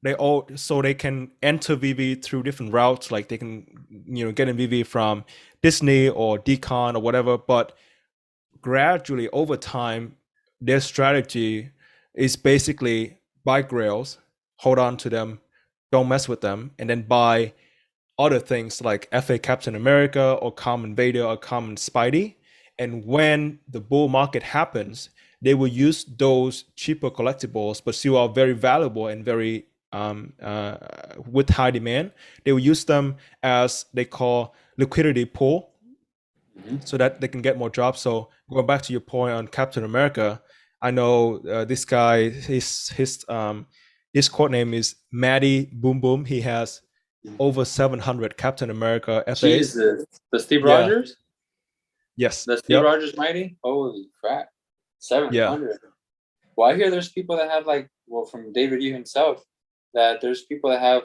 they can enter VeVe through different routes. Like they can get in VeVe from Disney or Decon or whatever, but gradually over time their strategy is basically buy grails, hold on to them, don't mess with them, and then buy other things like FA Captain America or Common Vader or Common Spidey. And when the bull market happens, they will use those cheaper collectibles, but still are very valuable and very with high demand. They will use them as they call liquidity pool, so that they can get more drops. So going back to your point on Captain America, I know this guy, his quote name is Matty Boom Boom. He has over 700 Captain America FAs. Jesus, the Steve Rogers? Yes. The Steve Rogers Mighty? Holy crap. 700. Yeah. Well, I hear there's people that have from David Yu himself, that there's people that have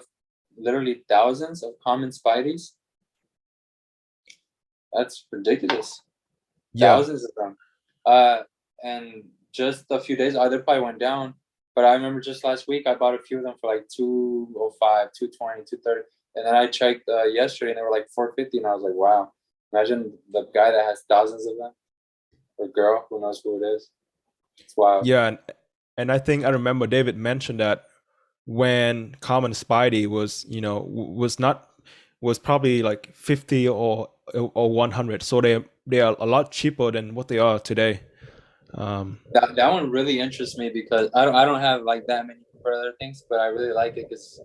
literally thousands of common Spideys. That's ridiculous. Yeah. Thousands of them. And just a few days, they probably went down. But I remember just last week, I bought a few of them for like $205, $220, $230. And then I checked yesterday and they were like $450. And I was like, wow, imagine the guy that has thousands of them. or girl, who knows who it is. It's wild. Yeah, and I think I remember David mentioned that when Common Spidey was, was probably like 50 or 100. So they are a lot cheaper than what they are today. That one really interests me because I don't have like that many for other things, but I really like it because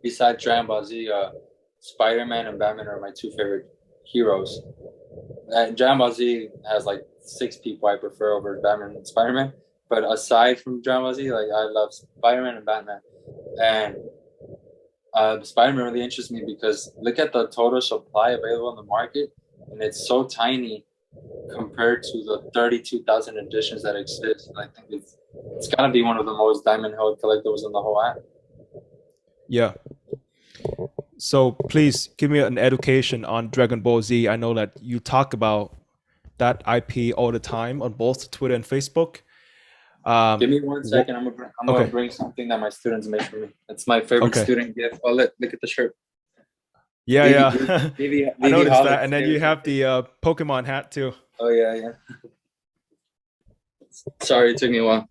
besides Dragon Ball Z, Spider-Man and Batman are my two favorite heroes. And Dragon Ball Z has like 6 people I prefer over Batman and Spider-Man. But aside from Dragon Ball Z, like I love Spider-Man and Batman. And Spider-Man really interests me because look at the total supply available in the market, and it's so tiny compared to the 32,000 editions that exist. I think it's gotta be one of the most diamond-held collectibles in the whole app. Yeah. So please give me an education on Dragon Ball Z. I know that you talk about that IP all the time on both Twitter and Facebook. Give me 1 second. I'm gonna bring something that my students made for me. It's my favorite student gift. Oh, look at the shirt. Yeah, yeah. I noticed Holic, that, and then you have the Pokemon hat too. Oh yeah. Sorry, it took me a while.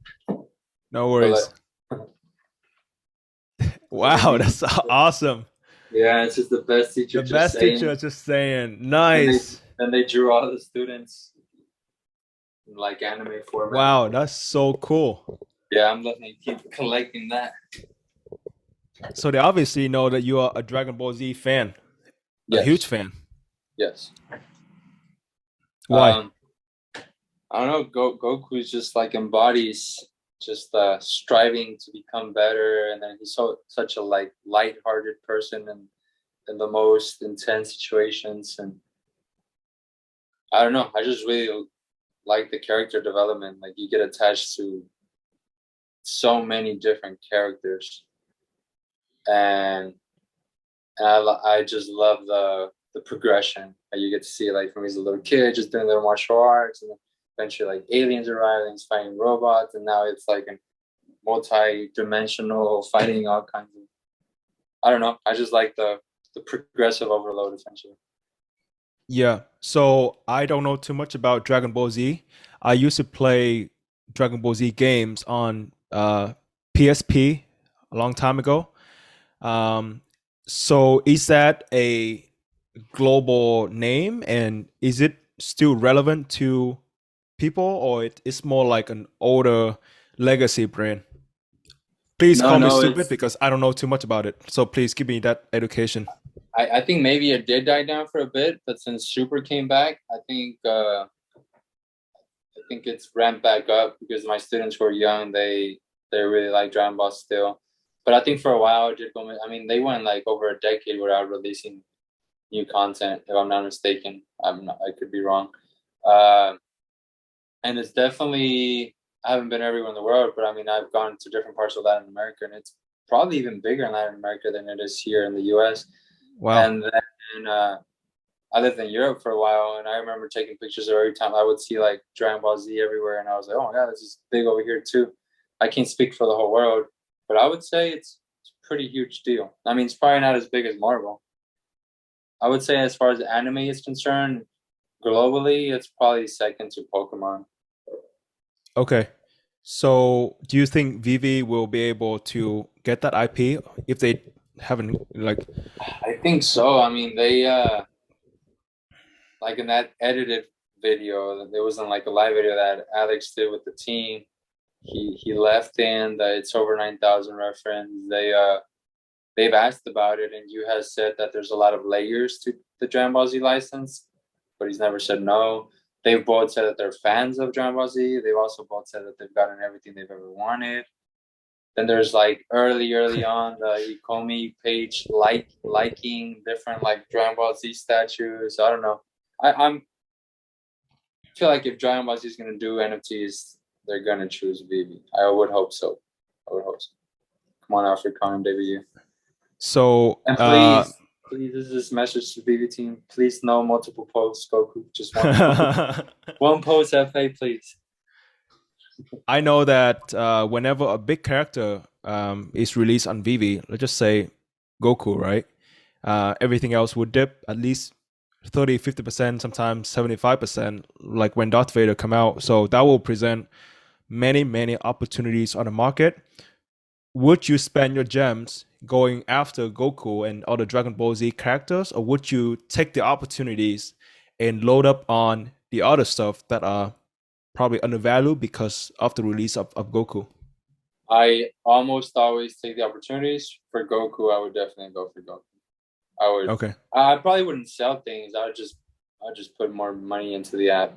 No worries. Wow, that's awesome. Yeah, it's just the best teacher. The best teacher just saying, nice. And they drew all the students in like anime format. Wow, that's so cool. Yeah, I'm looking to keep collecting that. So they obviously know that you are a Dragon Ball Z fan. Yes. A huge fan. Yes. Why? I don't know. Goku's just like embodies just striving to become better, and then he's such a like light-hearted person in the most intense situations, and I don't know. I just really like the character development. Like you get attached to so many different characters, and I just love the progression that you get to see. Like from he's a little kid just doing little martial arts, and then eventually like aliens arrive and he's fighting robots, and now it's like a multi-dimensional fighting all kinds of, I don't know. I just like the progressive overload essentially. Yeah. So I don't know too much about Dragon Ball Z. I used to play Dragon Ball Z games on PSP a long time ago. So is that a global name, and is it still relevant to people, or it's more like an older legacy brand? Please call me stupid because I don't know too much about it. So please give me that education. I think maybe it did die down for a bit, but since Super came back, I think it's ramped back up because my students who are young, they really like Dragon Ball still. But I think for a while, I mean, they went like over a decade without releasing new content, if I'm not mistaken. I could be wrong. And it's definitely, I haven't been everywhere in the world, but I mean, I've gone to different parts of Latin America, and it's probably even bigger in Latin America than it is here in the US. Wow. And then I lived in Europe for a while, and I remember taking pictures every time I would see like Dragon Ball Z everywhere, and I was like, oh yeah, this is big over here too. I can't speak for the whole world, but I would say it's a pretty huge deal. I mean, it's probably not as big as Marvel. I would say as far as anime is concerned, globally, it's probably second to Pokemon. Okay. So do you think VeVe will be able to get that IP if they haven't like? I think so. I mean, they like in that edited video, there wasn't like a live video that Alex did with the team. He left in that it's over 9,000 reference. They've asked about it, and you has said that there's a lot of layers to the Dragon Ball Z license, but he's never said no. They've both said that they're fans of Dragon Ball Z. They've also both said that they've gotten everything they've ever wanted. Then there's like early on the ECOMI page liking different like Dragon Ball Z statues. I don't know. I feel like if Dragon Ball Z is gonna do NFTs, they're gonna choose VeVe. I would hope so. Come on, Alfred, Connor, David. So and please, this is this message to VeVe team. Please, no multiple posts. Goku, just one. One post, FA, please. I know that whenever a big character is released on VeVe, let's just say Goku, right? Everything else would dip at least 30, 50%, sometimes 75%, like when Darth Vader come out. So that will present many, many opportunities on the market. Would you spend your gems going after Goku and other Dragon Ball Z characters, or would you take the opportunities and load up on the other stuff that are probably undervalued because of the release of Goku? I almost always take the opportunities. For Goku, I would definitely go for Goku. Okay. I probably wouldn't sell things. I'd just put more money into the app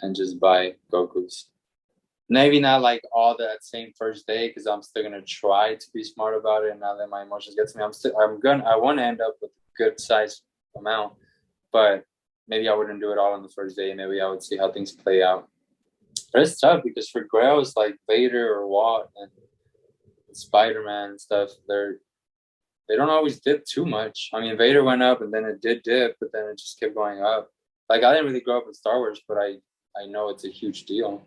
and just buy Goku's. Maybe not like all that same first day, because I'm still gonna try to be smart about it and not let my emotions get to me. I want to end up with a good size amount, but maybe I wouldn't do it all on the first day. Maybe I would see how things play out. But it's tough because for grails like Vader or Watt and Spider-Man and stuff, they don't always dip too much. I mean, Vader went up and then it did dip, but then it just kept going up. Like, I didn't really grow up with Star Wars, but I know it's a huge deal.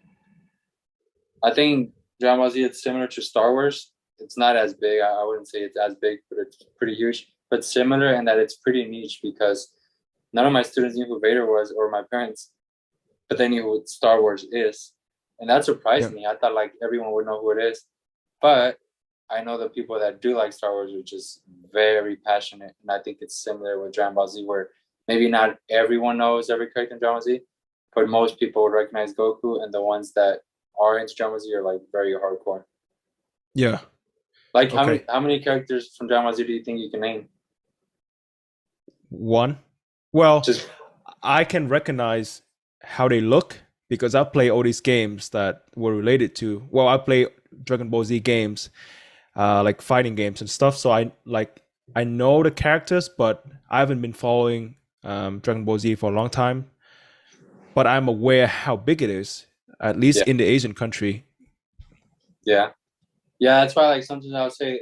I think Dragon Ball Z, it's similar to Star Wars. It's not as big. I wouldn't say it's as big, but it's pretty huge. But similar in that it's pretty niche, because none of my students knew who Vader was, or my parents, but they knew who Star Wars is. And that surprised me. I thought like everyone would know who it is. But I know the people that do like Star Wars are just very passionate. And I think it's similar with Dragon Ball Z, where maybe not everyone knows every character in Dragon Ball Z, but most people would recognize Goku, and the ones that are into Dragon Ball Z are like very hardcore. Yeah. Like Okay. how many characters from Dragon Ball Z do you think you can name? One. Well, Just I can recognize how they look because I play all these games that were related to. Well, I play Dragon Ball Z games, like fighting games and stuff. So I know the characters, but I haven't been following Dragon Ball Z for a long time. But I'm aware how big it is, at least yeah, in the Asian country. yeah. Yeah, that's why like sometimes I would say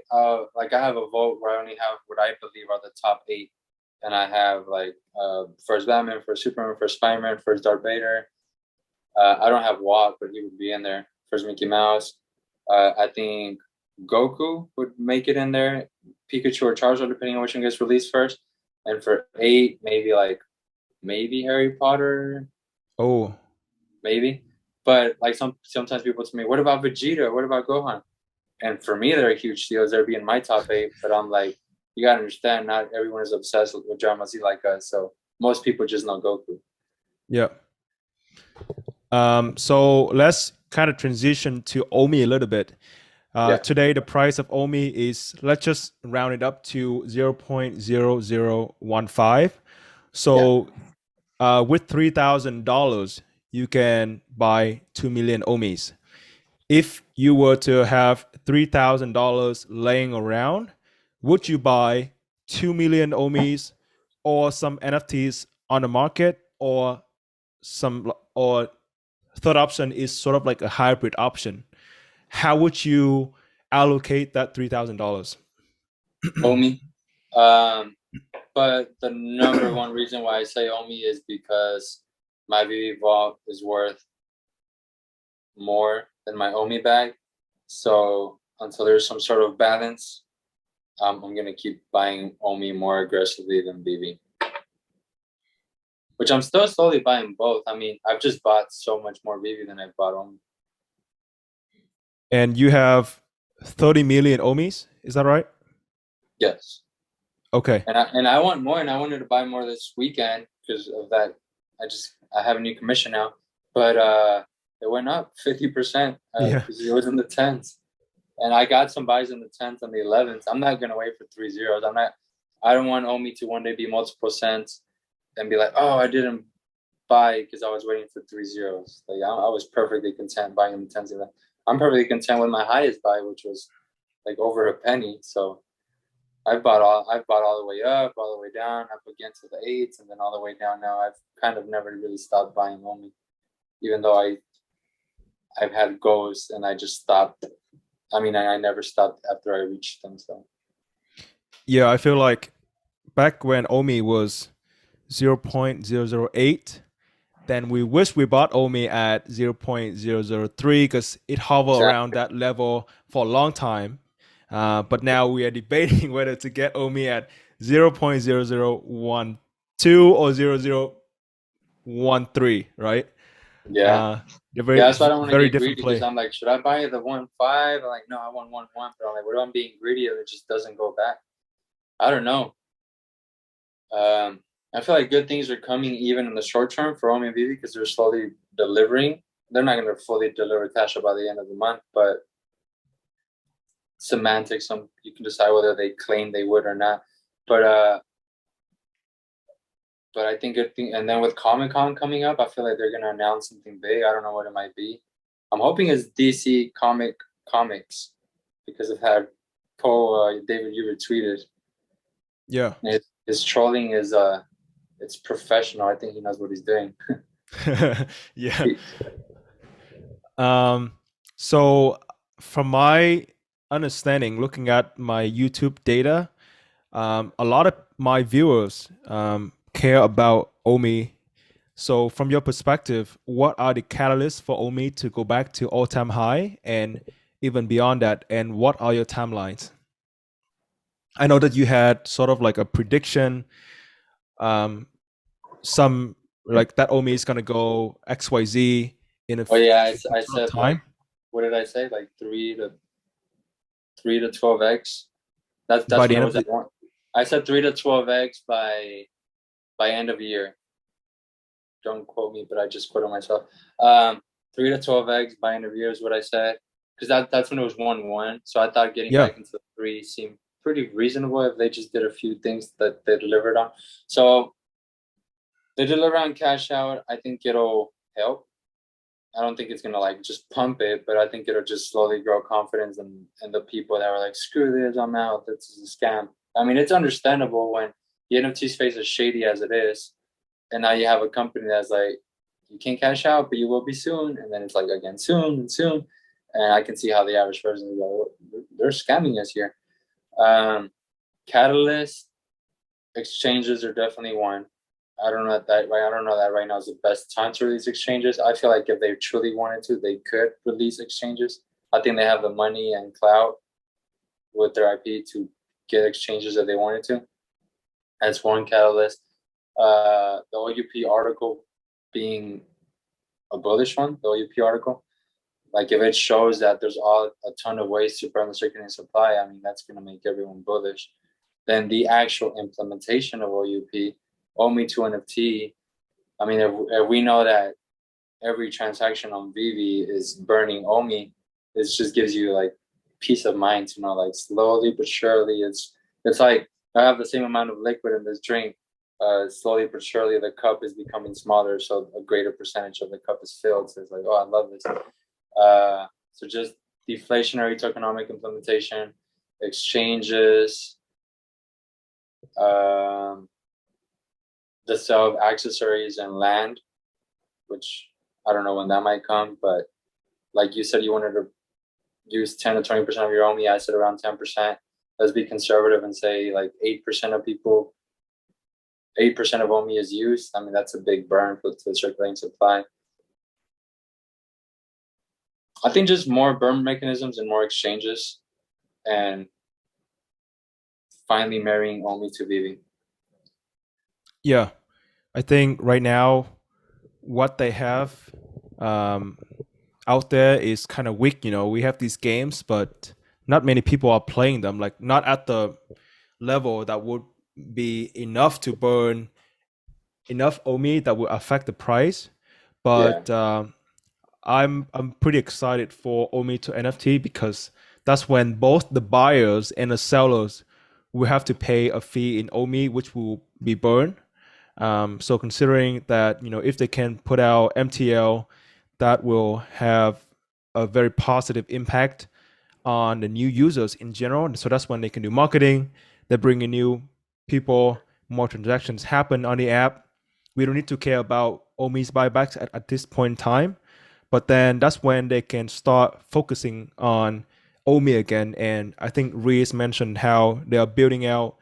like I have a vote where I only have what I believe are the top 8. And I have like first Batman, first Superman, first Spider-Man, first Darth Vader. I don't have Watt, but he would be in there. First Mickey Mouse. I think Goku would make it in there. Pikachu or Charizard, depending on which one gets released first. And for 8, maybe Harry Potter, Oh, maybe. But like sometimes people tell me, what about Vegeta? What about Gohan? And for me, they're a huge deal. They're being my top 8. But I'm like, you gotta understand, not everyone is obsessed with Dragon Ball Z like us. So most people just know Goku. yeah. So let's kind of transition to Omi a little bit. Yeah. Today, the price of Omi is, let's just round it up to 0.0015. So with $3,000, you can buy 2 million Omis. If you were to have $3,000 laying around, would you buy 2 million Omis or some NFTs on the market, or third option is sort of like a hybrid option? How would you allocate that $3,000? Omi. Um, but the number one reason why I say Omi is because my VeVe vault is worth more than my Omi bag. So until there's some sort of balance, I'm gonna keep buying Omi more aggressively than VeVe. Which I'm still slowly buying both. I mean, I've just bought so much more VeVe than I've bought Omi. And you have 30 million Omis, is that right? Yes. Okay. And I want more, and I wanted to buy more this weekend because of that. I have a new commission now, but it went up 50% Yeah. because it was in the 10s, and I got some buys in the 10th and the 11th. I'm not gonna wait for 3 zeros. I don't want Omi to one day be multiple cents and be like, oh, I didn't buy because I was waiting for 3 zeros. Like I was perfectly content buying in the 10s. I'm perfectly content with my highest buy, which was like over a penny. So I've bought all the way up, all the way down, up against the 8s, and then all the way down now. I've kind of never really stopped buying Omi, even though I've had goals and I just stopped. I mean, I never stopped after I reached them. So Yeah, I feel like back when Omi was 0.008, then we wish we bought Omi at 0.003 because it hovered around exactly. that level for a long time. But now we are debating whether to get Omi at 0.0012 2 or 0013, right? Yeah. Uh, they're Yeah, very that's why I don't want to very get different greedy because play. I'm like, should I buy the 1.5? I'm like, no, I want 1.1, but I'm like, what if I'm being greedy if it just doesn't go back? I don't know. I feel like good things are coming even in the short term for Omi and VeVe because they're slowly delivering. They're not going to fully deliver cash out by the end of the month, but semantics, you can decide whether they claim they would or not. But but I think good thing. And then with Comic Con coming up, I feel like they're gonna announce something big. I don't know what it might be. I'm hoping it's DC Comics because of how David you retweeted. Yeah. His trolling is it's professional. I think he knows what he's doing. Yeah. Um, so from my understanding, looking at my YouTube data, a lot of my viewers care about Omi. So from your perspective, what are the catalysts for Omi to go back to all-time high and even beyond that? And what are your timelines? I know that you had sort of like a prediction, um, some like that Omi is gonna go XYZ in a Oh yeah, I sort of said like, time what did I say? Like 3 to 12x. by That's the when it end was of the at one. I said 3 to 12x by end of year. Don't quote me, but I just quoted myself. 3 to 12x by end of year is what I said because that's when it was 1-1. So I thought getting yeah. back into the three seemed pretty reasonable if they just did a few things that they delivered on. So they deliver on cash out. I think it'll help. I don't think it's gonna like just pump it, but I think it'll just slowly grow confidence and the people that were like, screw this, I'm out. This is a scam. I mean, it's understandable when the NFT space is shady as it is, and now you have a company that's like, you can't cash out, but you will be soon, and then it's like again soon and soon, and I can see how the average person is like, they're scamming us here. Catalyst exchanges are definitely one. I don't know that right. I don't know that right now is the best time to release exchanges. I feel like if they truly wanted to, they could release exchanges. I think they have the money and clout with their IP to get exchanges if they wanted to. That's one catalyst. The OUP article being a bullish one, the OUP article. Like if it shows that there's a ton of ways to burn the circulating supply, I mean that's gonna make everyone bullish. Then the actual implementation of OUP, OMI to NFT. I mean, if we know that every transaction on VeVe is burning OMI, it just gives you like peace of mind to know like slowly but surely it's like I have the same amount of liquid in this drink. Slowly but surely the cup is becoming smaller, so a greater percentage of the cup is filled. So it's like, oh, I love this. So just deflationary tokenomic implementation, exchanges, um, the sale of accessories and land, which I don't know when that might come, but like you said, you wanted to use 10 to 20% of your OMI. I said around 10%. Let's be conservative and say like 8% of people, 8% of OMI is used. I mean, that's a big burn for the circulating supply. I think just more burn mechanisms and more exchanges and finally marrying OMI to VeVe. Yeah. I think right now what they have um, out there is kind of weak. You know, we have these games, but not many people are playing them. Like not at the level that would be enough to burn enough OMI that would affect the price. Yeah. But I'm pretty excited for OMI to NFT because that's when both the buyers and the sellers will have to pay a fee in OMI, which will be burned. So considering that, you know, if they can put out MTL, that will have a very positive impact on the new users in general. So that's when they can do marketing. They bring in new people, more transactions happen on the app. We don't need to care about OMI's buybacks at this point in time. But then that's when they can start focusing on OMI again. And I think Reese mentioned how they are building out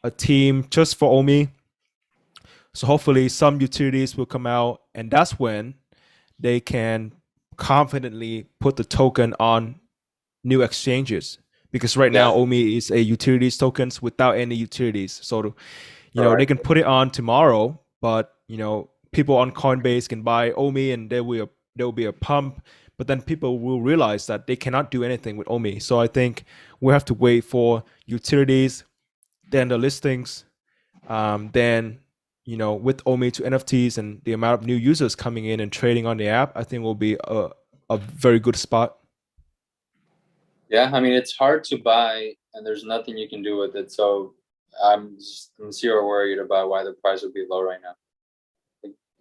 a team just for OMI. So hopefully some utilities will come out, and that's when they can confidently put the token on new exchanges. Because right now Yeah. OMI is a utilities tokens without any utilities. So You know, they Correct. can put it on tomorrow, but you know, people on Coinbase can buy Omi, and there will be a pump. But then people will realize that they cannot do anything with Omi. So I think we have to wait for utilities, then the listings, then you know, with Omi to NFTs and the amount of new users coming in and trading on the app, I think will be a very good spot. Yeah, I mean it's hard to buy, and there's nothing you can do with it. So I'm zero worried about why the price would be low right now.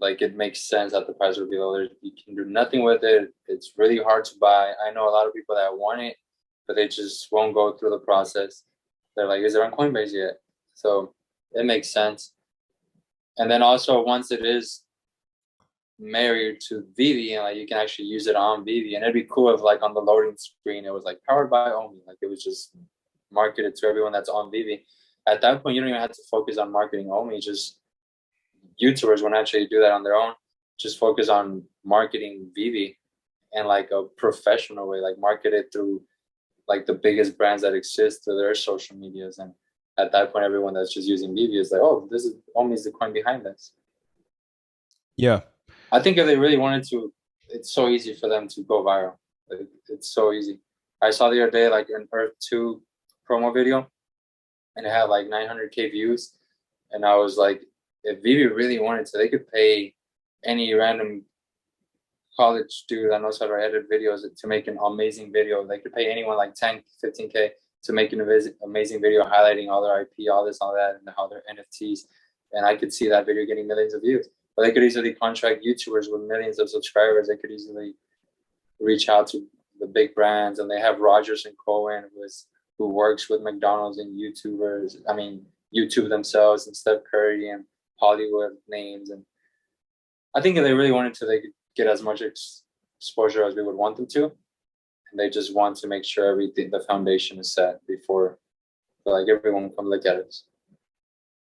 Like it makes sense that the price would be low. You can do nothing with it. It's really hard to buy. I know a lot of people that want it, but they just won't go through the process. They're like, is it on Coinbase yet? So it makes sense. And then also once it is married to VeVe and like you can actually use it on VeVe, and it'd be cool if like on the loading screen it was like powered by Omi, like it was just marketed to everyone that's on VeVe. At that point, you don't even have to focus on marketing Omi. Just YouTubers won't actually do that on their own. Just focus on marketing VeVe in like a professional way, like market it through like the biggest brands that exist to their social medias. And at that point, everyone that's just using VeVe is like, oh, this is Omi's the coin behind this. Yeah. I think if they really wanted to, it's so easy for them to go viral. Like, it's so easy. I saw the other day like an Earth 2 promo video and it had like 900K views. And I was like, if VeVe really wanted to, they could pay any random college dude that knows how to edit videos to make an amazing video. They could pay anyone like 10, 15K to make an amazing video highlighting all their IP, all this, all that, and how their NFTs. And I could see that video getting millions of views. But they could easily contract YouTubers with millions of subscribers. They could easily reach out to the big brands. And they have Rogers and Cohen, who works with McDonald's and YouTubers. I mean, YouTube themselves, and Steph Curry and Hollywood names. And I think if they really wanted to, they could get as much exposure as we would want them to. And they just want to make sure everything, the foundation is set before like everyone will come look at it.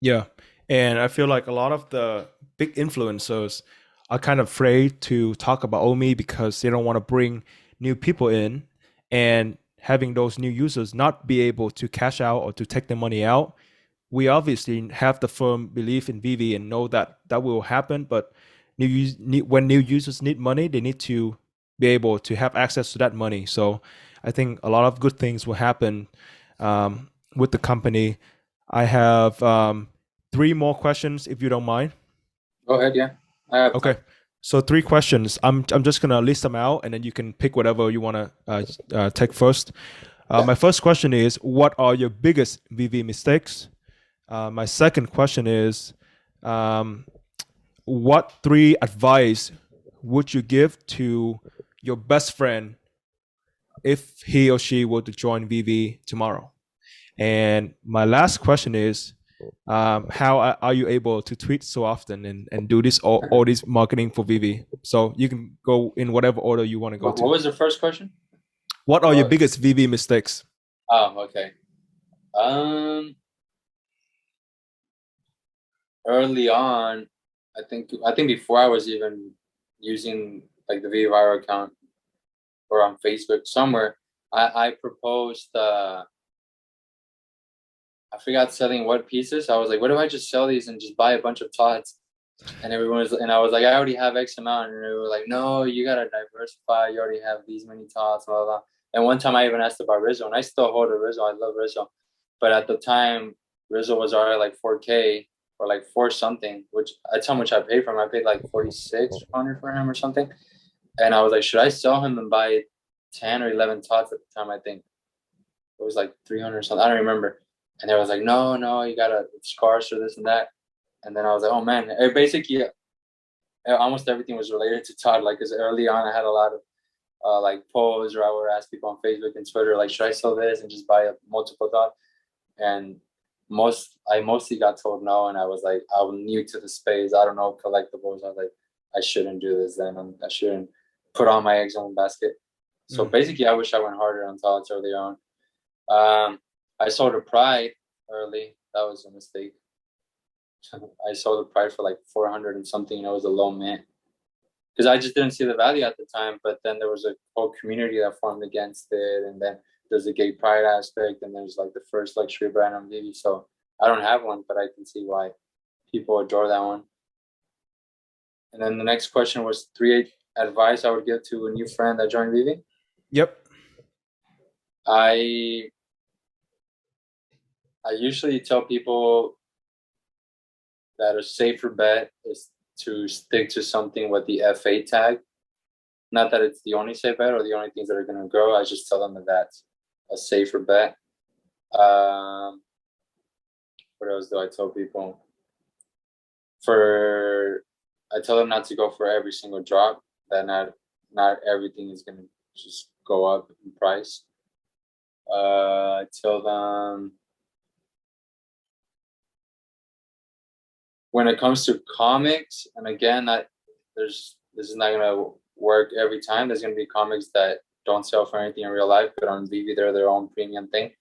Yeah. And I feel like a lot of the big influencers are kind of afraid to talk about Omi because they don't want to bring new people in, and having those new users not be able to cash out or to take their money out. We obviously have the firm belief in VeVe and know that that will happen, but when new users need money, they need to be able to have access to that money. So I think a lot of good things will happen with the company. I have 3 more questions, if you don't mind. Go ahead, yeah. I have Okay. time. So 3 questions. I'm just gonna list them out, and then you can pick whatever you wanna take first. Yeah. My first question is, what are your biggest VV mistakes? My second question is, what 3 advice would you give to your best friend if he or she were to join VV tomorrow? And my last question is, how are you able to tweet so often and do this all this marketing for VV? So you can go in whatever order you want to go What to. was the first question? What are your biggest VV mistakes? Oh, okay. Um, Early on, I think before I was even using like the VeVeViral account or on Facebook somewhere, I proposed I forgot selling what pieces. I was like, what if I just sell these and just buy a bunch of tots? And and I was like, I already have X amount. And they were like, no, you gotta diversify. You already have these many tots, blah, blah, blah. And one time I even asked about Rizzo, and I still hold a Rizzo. I love Rizzo. But at the time, Rizzo was already like 4K or like 4 something, which that's how much I paid for him. I paid like 4,600 for him or something. And I was like, should I sell him and buy 10 or 11 tots at the time? I think it was like 300 or something. I don't remember. And they was like, no, no, you gotta, it's scarce or this and that. And then I was like, oh man, basically almost everything was related to Todd. Like, cause early on I had a lot of like polls, or I would ask people on Facebook and Twitter, like, should I sell this and just buy a multiple Todd? And I mostly got told no. And I was like, I'm new to the space. I don't know collectibles. I was like, I shouldn't do this then. I shouldn't put all my eggs in one basket. So basically I wish I went harder on Todd's early on. I sold a Pride early. That was a mistake. I sold the Pride for like 400 and something. It was a low mint because I just didn't see the value at the time. But then there was a whole community that formed against it, and then there's a gay pride aspect, and there's like the first luxury brand on VeVe. So I don't have one, but I can see why people adore that one. And then the next question was 3 advice I would give to a new friend that joined VeVe. Yep. I usually tell people that a safer bet is to stick to something with the FA tag. Not that it's the only safe bet or the only things that are going to grow. I just tell them that that's a safer bet. What else do I tell people? I tell them not to go for every single drop. That not everything is going to just go up in price. I tell them when it comes to comics, and again, this is not going to work every time. There's going to be comics that don't sell for anything in real life, but on VeVe they're their own premium thing.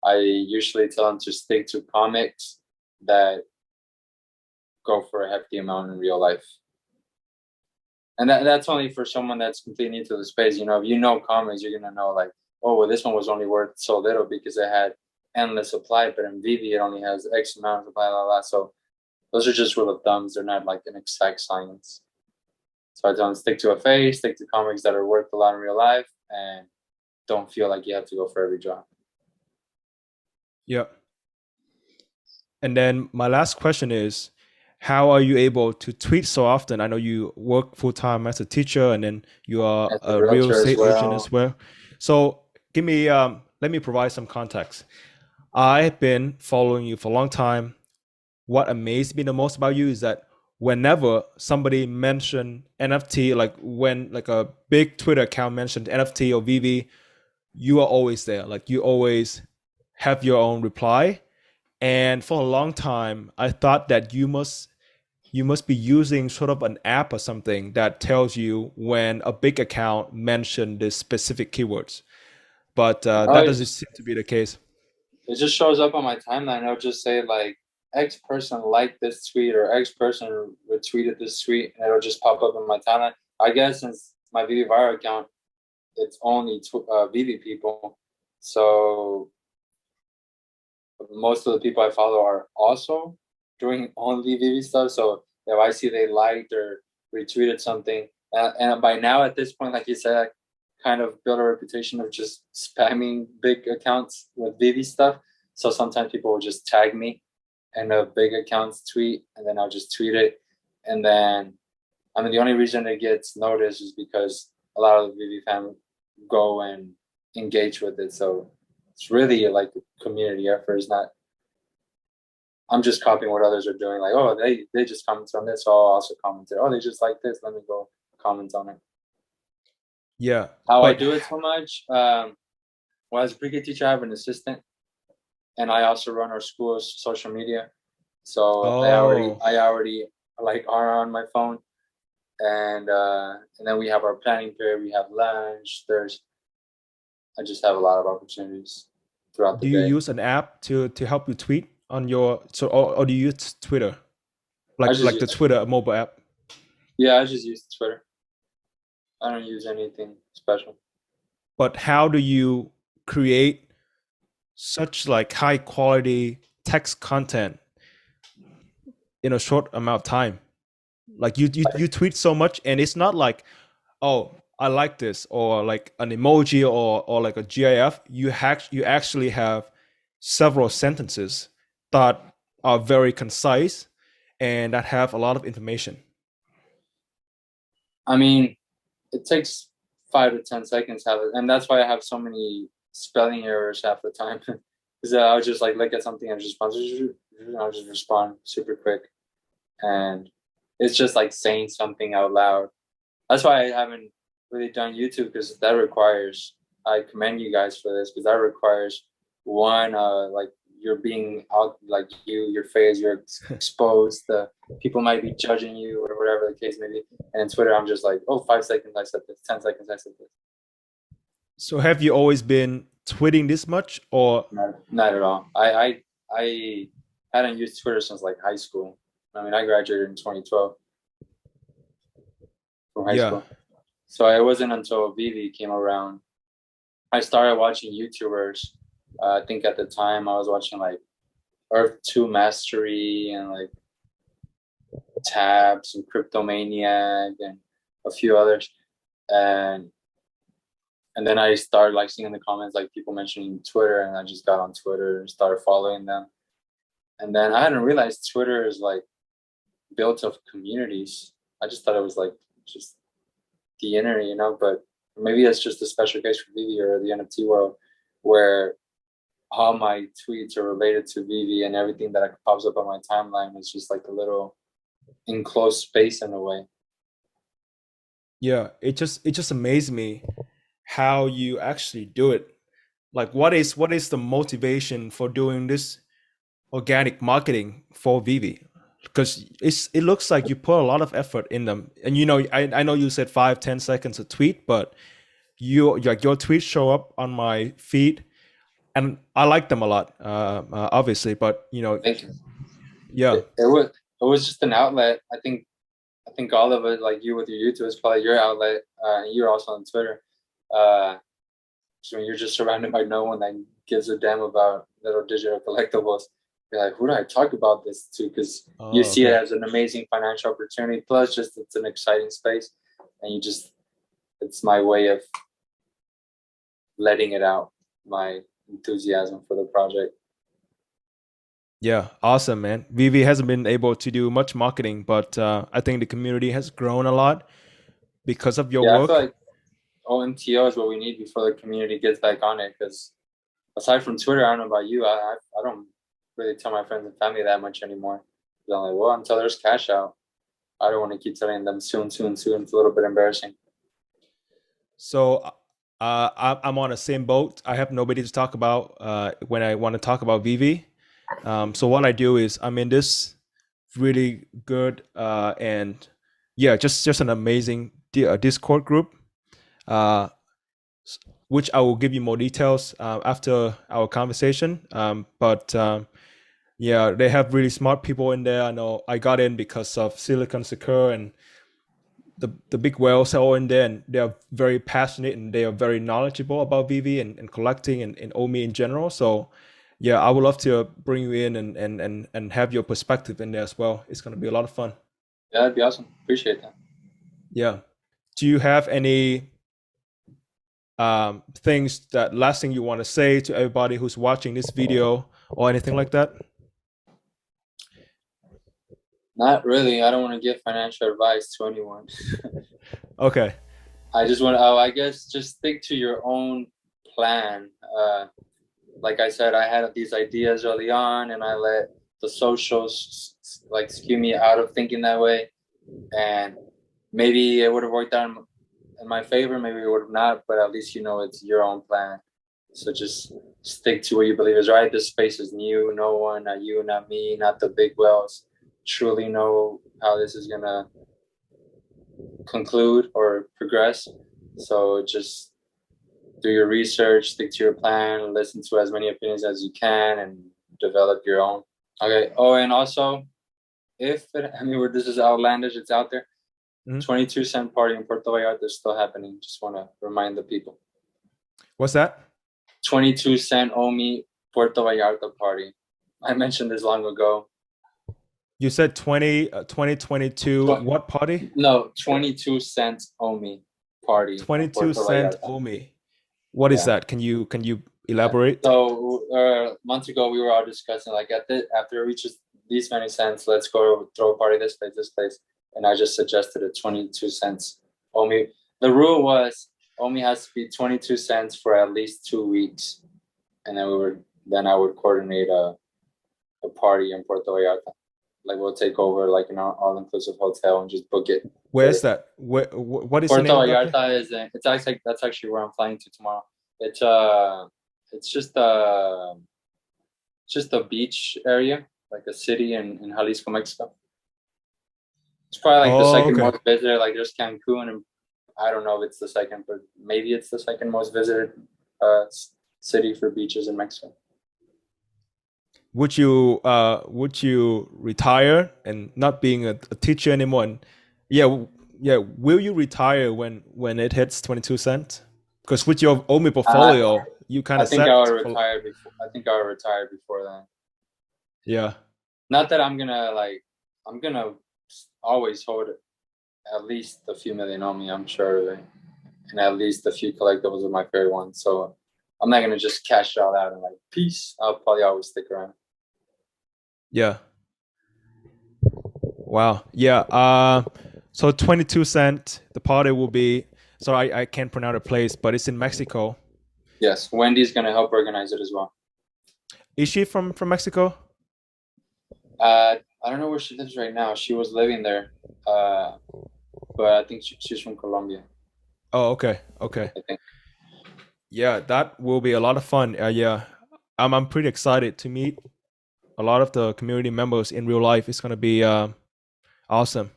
I usually tell them to stick to comics that go for a hefty amount in real life. And that's only for someone that's completely new to the space. You know, if you know comics, you're gonna know like, oh, well, this one was only worth so little because it had endless supply, but in VeVe it only has X amount of supply, blah, blah. So those are just rule of thumbs. They're not like an exact science. So I tell them stick to a phase, stick to comics that are worth a lot in real life, and don't feel like you have to go for every drop. Yep. And then my last question is, how are you able to tweet so often? I know you work full-time as a teacher, and then you are As a real estate agent as well. So give me, let me provide some context. I've been following you for a long time. What amazed me the most about you is that whenever somebody mentioned NFT, like when like a big Twitter account mentioned NFT or VeVe, you are always there. Like you always have your own reply. And for a long time, I thought that you must be using sort of an app or something that tells you when a big account mentioned the specific keywords. But that doesn't seem to be the case. It just shows up on my timeline. It'll just say like X person liked this tweet or X person retweeted this tweet, and it'll just pop up in my timeline. I guess since my VeVeViral account, it's only VeVe people, so most of the people I follow are also doing only VeVe stuff. So if I see they liked or retweeted something, and by now at this point, like you said, I kind of built a reputation of just spamming big accounts with VeVe stuff. So sometimes people will just tag me in a big account's tweet, and then I'll just tweet it. And then, I mean, the only reason it gets noticed is because a lot of the VeVe fans go and engage with it. So it's really like a community effort. It's not, I'm just copying what others are doing. Like, oh, they just commented on this, so I'll also comment it. Oh, they just like this, let me go comment on it. Yeah. How I do it so much? Well, as a pre-K teacher, I have an assistant, and I also run our school's social media. So I already like are on my phone, and then we have our planning period. We have lunch. I just have a lot of opportunities throughout the day. Do you use an app to help you tweet on your or do you use Twitter, like the Twitter mobile app? Yeah, I just use Twitter. I don't use anything special. But how do you create such like high quality text content in a short amount of time? Like you tweet so much, and it's not like, oh, I like this, or like an emoji or like a GIF. You actually have several sentences that are very concise and that have a lot of information. I mean, it takes 5 to 10 seconds to have it, and that's why I have so many spelling errors half the time. Because I'll just like look at something and I'll just respond super quick, and it's just like saying something out loud. That's why I haven't really done YouTube, because that requires, I commend you guys for this, because that requires one, like you're being out, like your face, you're exposed, people might be judging you or whatever the case may be. And Twitter, I'm just like, oh, 5 seconds I said this, 10 seconds I said this. So have you always been tweeting this much, or not at all? I hadn't used Twitter since like high school. I mean, I graduated in 2012 from high school. So it wasn't until VeVe came around I started watching YouTubers. I think at the time I was watching like Earth 2 Mastery and like Tabs and Cryptomaniac and a few others. And then I started like seeing in the comments like people mentioning Twitter, and I just got on Twitter and started following them. And then I hadn't realized Twitter is like built of communities. I just thought it was like just the internet, you know, but maybe that's just a special case for VeVe or the NFT world, where all my tweets are related to VeVe, and everything that pops up on my timeline is just like a little enclosed space in a way. Yeah, it just amazed me how you actually do it. Like, what is the motivation for doing this organic marketing for VeVe? Because it looks like you put a lot of effort in them. And I know you said 5-10 seconds a tweet, but your tweets show up on my feed, and I like them a lot, obviously. But Thank you. yeah. It was just an outlet. I think all of it, like you with your YouTube, is probably your outlet. And you're also on Twitter. So when you're just surrounded by no one that gives a damn about little digital collectibles, you're like, who do I talk about this to? Because you see it as an amazing financial opportunity. Plus, just it's an exciting space, and it's my way of letting it out, my enthusiasm for the project. Yeah, awesome, man. VeVe hasn't been able to do much marketing, but I think the community has grown a lot because of your Yeah, I feel work. like OMTO is what we need before the community gets back on it. Because aside from Twitter, I don't know about you, I don't really tell my friends and family that much anymore. I'm like, well, until there's cash out, I don't want to keep telling them soon, soon, soon. It's a little bit embarrassing. So I'm on the same boat. I have nobody to talk about when I want to talk about VeVe. So what I do is I'm in this really good and yeah, just an amazing Discord group, uh, which I will give you more details after our conversation. But yeah, they have really smart people in there. I know I got in because of Silicon Secure, and the big whales are all in there, and they are very passionate and they are very knowledgeable about VeVe and collecting and OMI in general. So yeah, I would love to bring you in and have your perspective in there as well. It's going to be a lot of fun. Yeah, that'd be awesome. Appreciate that. Yeah. Do you have any things that last thing you want to say to everybody who's watching this video or anything like that? Not really. I don't want to give financial advice to anyone. Okay. I just want to, I guess, just stick to your own plan. Like I said, I had these ideas early on, and I let the socials like skew me out of thinking that way. And maybe it would have worked out in my favor, maybe it would have not, but at least it's your own plan. So just stick to what you believe is right. This space is new. No one, not you, not me, not the big whales, truly know how this is gonna conclude or progress. So just do your research, stick to your plan, listen to as many opinions as you can, and develop your own. Okay. Oh, and also, this is outlandish, it's out there. 22-cent party in Puerto Vallarta is still happening. Just want to remind the people. What's that? 22-cent OMI Puerto Vallarta party. I mentioned this long ago. You said 2022 what party? No, 22-cent OMI party. 22-cent OMI. What is that? Can you elaborate? So months ago we were all discussing like after it reaches these many cents, let's go throw a party this place. And I just suggested a 22 cents OMI. The rule was OMI has to be 22 cents for at least 2 weeks, and then I would coordinate a party in Puerto Vallarta. Like we'll take over like an all-inclusive hotel and just book it. Where's that? What is Puerto the name of that? Vallarta is that's actually where I'm flying to tomorrow. It's just a beach area, like a city in Jalisco, Mexico. It's probably like the second most visited. Like there's Cancun, and I don't know if it's the second, but maybe it's the second most visited city for beaches in Mexico. Would you retire and not being a teacher anymore? And will you retire when it hits 22 cents? Because with your OMI portfolio, you kind of I think I would retire before that. Yeah. Not that I'm gonna always hold at least a few million on me, I'm sure, right? And at least a few collectibles are my favorite ones. So I'm not gonna just cash it all out and like peace. I'll probably always stick around. Yeah. Wow. Yeah. So 22 cent. The party will be. So I can't pronounce the place, but it's in Mexico. Yes, Wendy's gonna help organize it as well. Is she from Mexico? I don't know where she lives right now. She was living there, but I think she's from Colombia. Oh, okay. Okay. I think. Yeah, that will be a lot of fun. Yeah, I'm pretty excited to meet a lot of the community members in real life. It's gonna be awesome.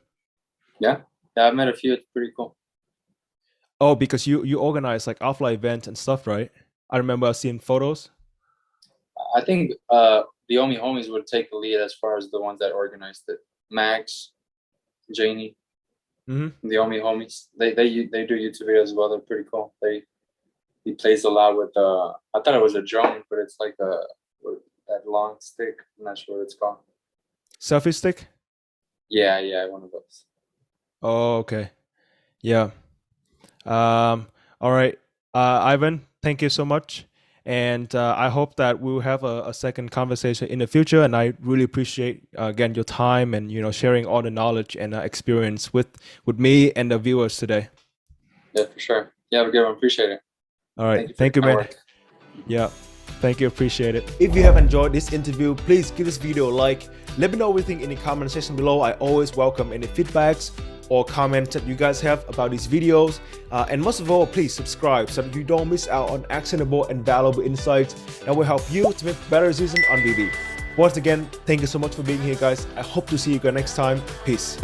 Yeah, I've met a few. It's pretty cool. Oh, because you organize like offline events and stuff, right? I remember seeing photos. I think the Omi homies would take the lead as far as the ones that organized it. Max, Janie, the Omi homies. They do YouTube videos as well. They're pretty cool. He plays a lot with I thought it was a drone, but it's like that long stick. I'm not sure what it's called. Selfie stick? Yeah, one of those. Oh, okay. Yeah. All right. Ivan, thank you so much. And I hope that we'll have a second conversation in the future. And I really appreciate, again, your time and, sharing all the knowledge and experience with me and the viewers today. Yeah, for sure. Yeah, have a good one. Appreciate it. All right. Thank you, man. Yeah. Thank you. Appreciate it. If you have enjoyed this interview, please give this video a like. Let me know what you think in the comment section below. I always welcome any feedbacks or comments that you guys have about these videos. And most of all, please subscribe so that you don't miss out on actionable and valuable insights that will help you to make better decisions on VeVe. Once again, thank you so much for being here, guys. I hope to see you again next time. Peace.